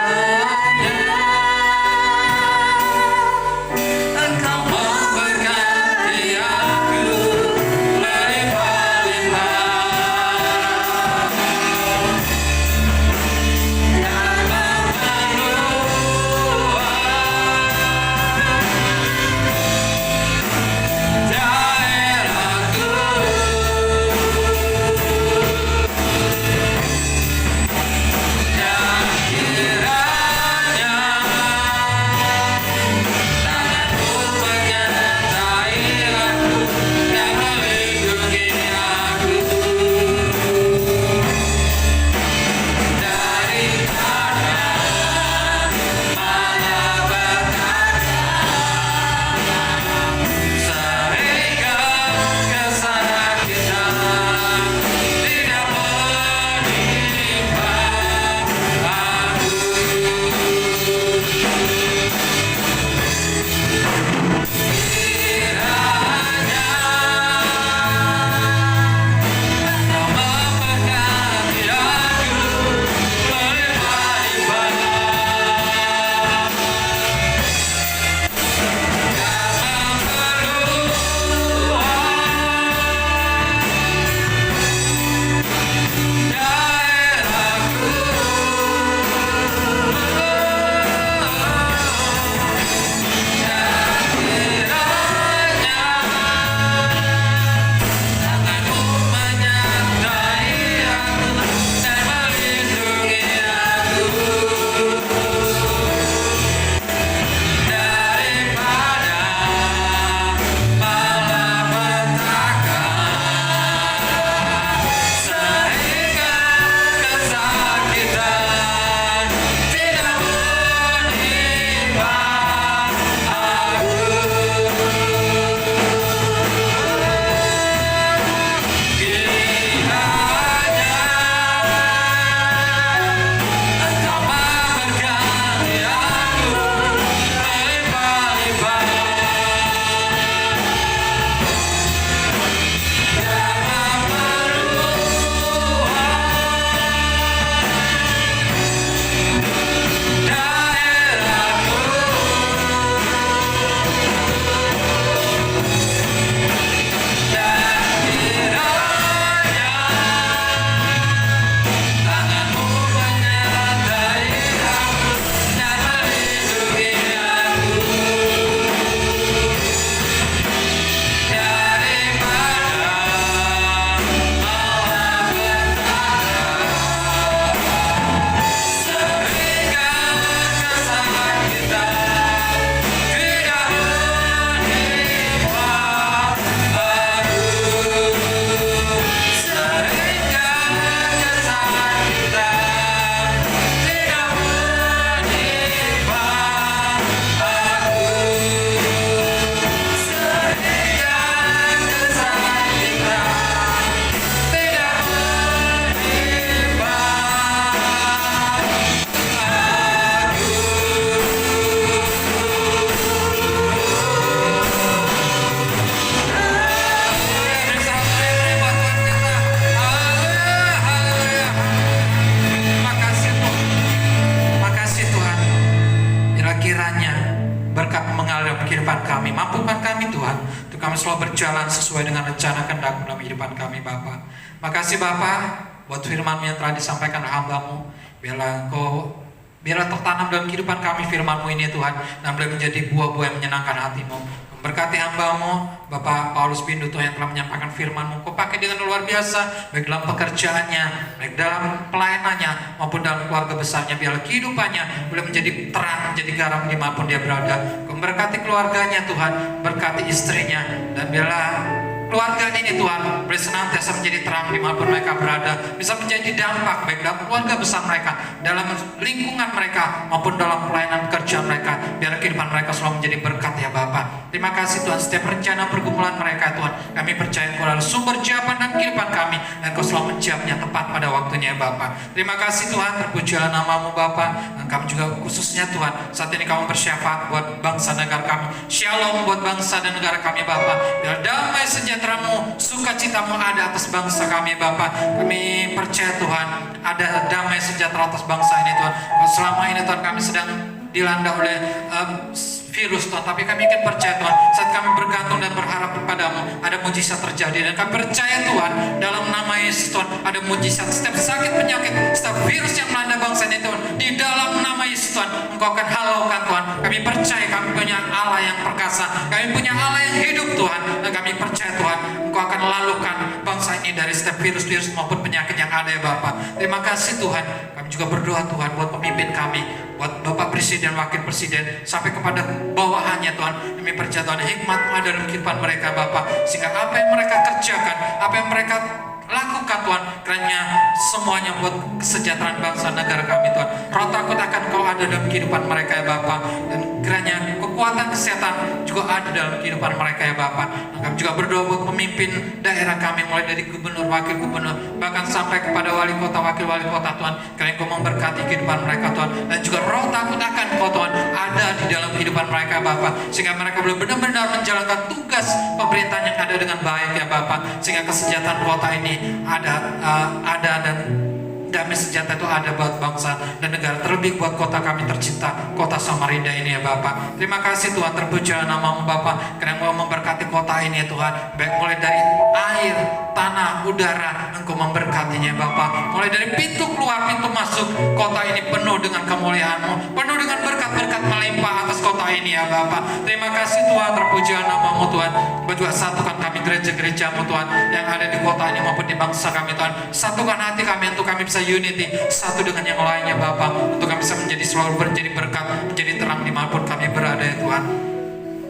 kiranya berkat mengalir dalam kehidupan kami. Mampukan kami Tuhan untuk kami selalu berjalan sesuai dengan rencana kehendak dalam kehidupan kami Bapa. Makasih Bapa buat firman yang telah disampaikan hamba-Mu. Biarlah tertanam dalam kehidupan kami firman-Mu ini Tuhan, dan boleh menjadi buah-buah yang menyenangkan hati-Mu. Berkati hamba-Mu Bapak Paulus Bindu Tuhan yang telah menyampaikan firman-Mu. Kau pakai dengan luar biasa, baik dalam pekerjaannya, baik dalam pelayanannya, maupun dalam keluarga besarnya. Biarlah kehidupannya boleh menjadi terang, menjadi garam dimanapun dia berada. Kau berkati keluarganya Tuhan, berkati istrinya, dan biarlah keluarga ini Tuhan boleh senantiasa menjadi terang dimanapun mereka berada, bisa menjadi dampak baik dalam keluarga besar mereka, dalam lingkungan mereka, maupun dalam pelayanan kerja mereka. Biar kehidupan mereka selalu menjadi berkat ya Bapa. Terima kasih Tuhan, setiap rencana pergumulan mereka Tuhan, kami percaya Kau adalah sumber jawaban dan kehidupan kami, dan Kau selalu menjawabnya tepat pada waktunya ya Bapa. Terima kasih Tuhan, terpujilah nama-Mu Bapa. Dan kami juga khususnya Tuhan, saat ini Kamu bersyafaat buat bangsa negara kami. Shalom buat bangsa dan negara kami Bapa. Biar damai sejahtera-Mu, sukacita-Mu ada atas bangsa kami Bapa. Kami percaya Tuhan, ada damai sejahtera atas bangsa ini Tuhan. Kalau selama ini Tuhan kami sedang dilanda oleh virus Tuhan, tapi kami ingin percaya Tuhan, saat kami bergantung dan berharap kepada-Mu, ada mujizat terjadi. Dan kami percaya Tuhan, dalam nama Yesus Tuhan, ada mujizat. Setiap sakit penyakit, setiap virus yang melanda bangsa ini Tuhan, di dalam nama Yesus Tuhan, Engkau akan halaukan Tuhan. Kami percaya kami punya Allah yang perkasa, kami punya Allah yang hidup Tuhan, dan kami percaya Tuhan, Engkau akan lalukan bangsa ini dari setiap virus-virus maupun penyakit yang ada ya Bapa. Terima kasih Tuhan. Kami juga berdoa Tuhan buat pemimpin kami, buat Bapak Presiden, Wakil Presiden, sampai kepada bawahannya Tuhan. Kami percaya Tuhan, hikmat-Mu ada dalam kehidupan mereka Bapa, sehingga apa yang mereka kerjakan, apa yang mereka lakukan Tuhan, kiranya semuanya buat kesejahteraan bangsa negara kami Tuhan. Roh takut akan Kau ada dalam kehidupan mereka ya Bapa, dan kiranya kekuatan kesehatan juga ada dalam kehidupan mereka ya Bapa. Dan kami juga berdoa buat pemimpin daerah kami, mulai dari gubernur, wakil gubernur, bahkan sampai kepada wali kota, wakil wali kota Tuhan. Kiranya Kau memberkati kehidupan mereka Tuhan, dan juga roh takut akan Kau Tuhan ada di dalam kehidupan mereka Bapa, sehingga mereka boleh benar-benar menjalankan tugas pemerintahan yang ada dengan baik ya Bapa, sehingga kesejahteraan kota ini ada dan damai sejahtera itu ada buat bangsa dan negara, terlebih buat kota kami tercinta, kota Samarinda ini ya Bapa. Terima kasih Tuhan, terpujilah nama-Mu Bapa, karena Engkau memberkati kota ini ya Tuhan, baik mulai dari air, tanah, udara, Engkau memberkatinya ya Bapa. Mulai dari pintu keluar, pintu masuk, kota ini penuh dengan kemuliaan-Mu, penuh dengan berkat-berkat melimpah atas kota ini ya Bapa. Terima kasih Tuhan, terpujilah nama-Mu Tuhan. Juga satukan kami gereja-gereja-Mu Tuhan yang ada di kota ini maupun di bangsa kami Tuhan. Satukan hati kami untuk kami bisa unity satu dengan yang lainnya Bapa, untuk kami bisa menjadi selalu menjadi berkat, menjadi terang dimanapun kami berada ya Tuhan.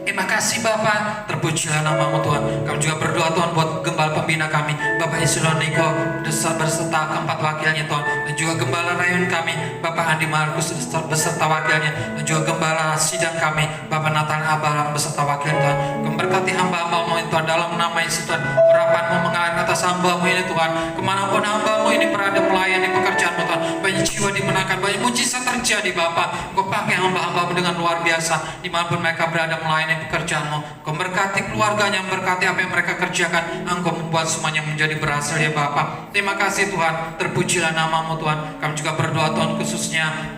Terima kasih Bapa, terpujilah nama-Mu Tuhan. Kami juga berdoa Tuhan buat gembala pembina kami, Bapak Isulon Niko beserta keempat wakilnya Tuhan, dan juga gembala rayun kami, Bapak Andi Markus beserta wakilnya, dan juga gembala sidang kami, Bapak Nathan Abraham beserta wakilnya Tuhan. Memberkati hamba-hamba-Mu Tuhan, dalam nama Yesus Tuhan. Urapan-Mu mengalir atas hamba-Mu ini Tuhan, kemanapun hamba-Mu ini berada melayani pekerjaan-Mu Tuhan, banyak jiwa dimenangkan, banyak mujizat terjadi Bapa. Kau pakai hamba-hamba-Mu dengan luar biasa, dimanapun mereka berada melayani pekerjaan-Mu. Kau berkati keluarganya, berkati apa yang mereka kerjakan, Engkau membuat semuanya menjadi berhasil ya Bapa. Terima kasih Tuhan, terpujilah nama-Mu Tuhan. Kami juga berdoa Tuhan khususnya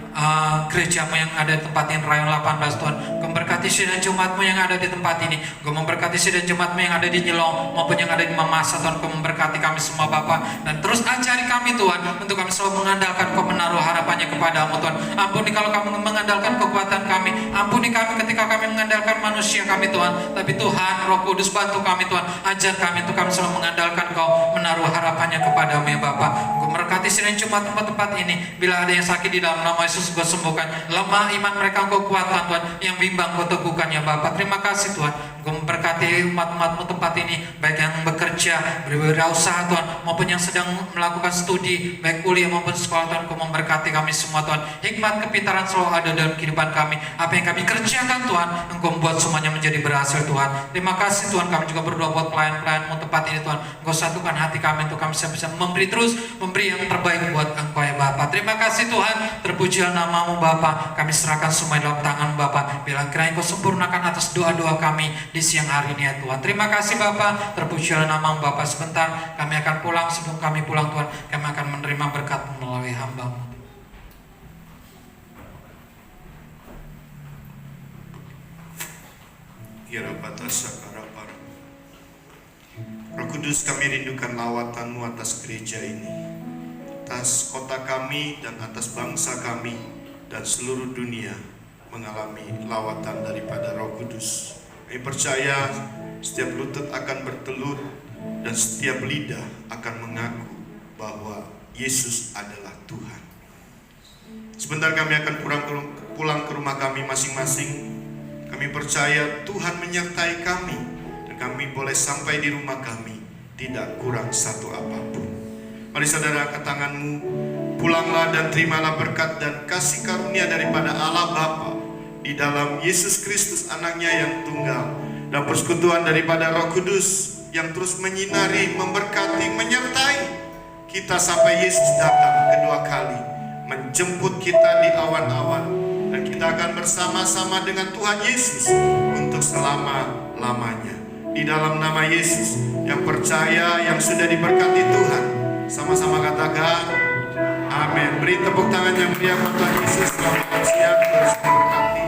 gereja-Mu yang ada di tempat ini, Rayon 18 Tuhan. Kau memberkati sidang Jumat-Mu yang ada di tempat ini. Kau memberkati sidang Jumat-Mu yang ada di Nyelong maupun yang ada di Mamasa Tuhan. Kau memberkati kami semua Bapa, dan terus ajari kami Tuhan, untuk kami selalu mengandalkan Kau, menaruh harapannya kepada-Mu Tuhan. Ampuni kalau kami mengandalkan kekuatan kami, ampuni kami ketika kami mengandalkan manusia kami Tuhan. Tapi Tuhan, Roh Kudus bantu kami Tuhan, ajar kami untuk kami selalu mengandalkan Kau, menaruh harapannya kepada-Mu ya Bapa. Kau memberkati sidang Jumat tempat-tempat ini, bila ada yang sakit di dalam nama Yesus Kau sembuhkan, lemah iman mereka Kau kuatkan Tuhan, yang bimbang Kau teguhkan ya Bapa. Terima kasih Tuhan. Kau memberkati umat-umat-Mu tempat ini, baik yang bekerja, berwirausaha Tuhan, maupun yang sedang melakukan studi, baik kuliah maupun sekolah Tuhan. Kau memberkati kami semua Tuhan. Hikmat kepintaran selalu ada dalam kehidupan kami. Apa yang kami kerjakan Tuhan, Engkau membuat semuanya menjadi berhasil Tuhan. Terima kasih Tuhan. Kami juga berdoa buat pelayan-pelayan-Mu tempat ini Tuhan. Engkau satukan hati kami untuk kami bisa memberi yang terbaik buat Engkau ya Bapa. Terima kasih Tuhan, terpujilah nama-Mu Bapa. Kami serahkan semua dalam tangan Bapa. Bila kiranya Kau sempurnakan atas doa-doa kami di siang hari ini ya Tuhan. Terima kasih Bapa, terpujilah nama-Mu Bapa. Sebentar kami akan pulang, sebelum kami pulang Tuhan, kami akan menerima berkat melalui hamba-Mu. Roh Kudus, kami rindukan lawatan-Mu atas gereja ini, atas kota kami dan atas bangsa kami dan seluruh dunia mengalami lawatan daripada Roh Kudus. Kami percaya setiap lutut akan bertelut dan setiap lidah akan mengaku bahwa Yesus adalah Tuhan. Sebentar kami akan pulang ke rumah kami masing-masing. Kami percaya Tuhan menyertai kami dan kami boleh sampai di rumah kami tidak kurang satu apapun. Mari saudara, angkat tanganmu, pulanglah dan terimalah berkat dan kasih karunia daripada Allah Bapa di dalam Yesus Kristus anaknya yang tunggal, dan persekutuan daripada Roh Kudus yang terus menyinari, memberkati, menyertai kita sampai Yesus datang kedua kali menjemput kita di awan-awan, dan kita akan bersama-sama dengan Tuhan Yesus untuk selama-lamanya. Di dalam nama Yesus, yang percaya, yang sudah diberkati Tuhan, sama-sama katakan amin. Beri tepuk tangan yang meriah buat Tuhan Yesus. Selamat siang, terus diberkati.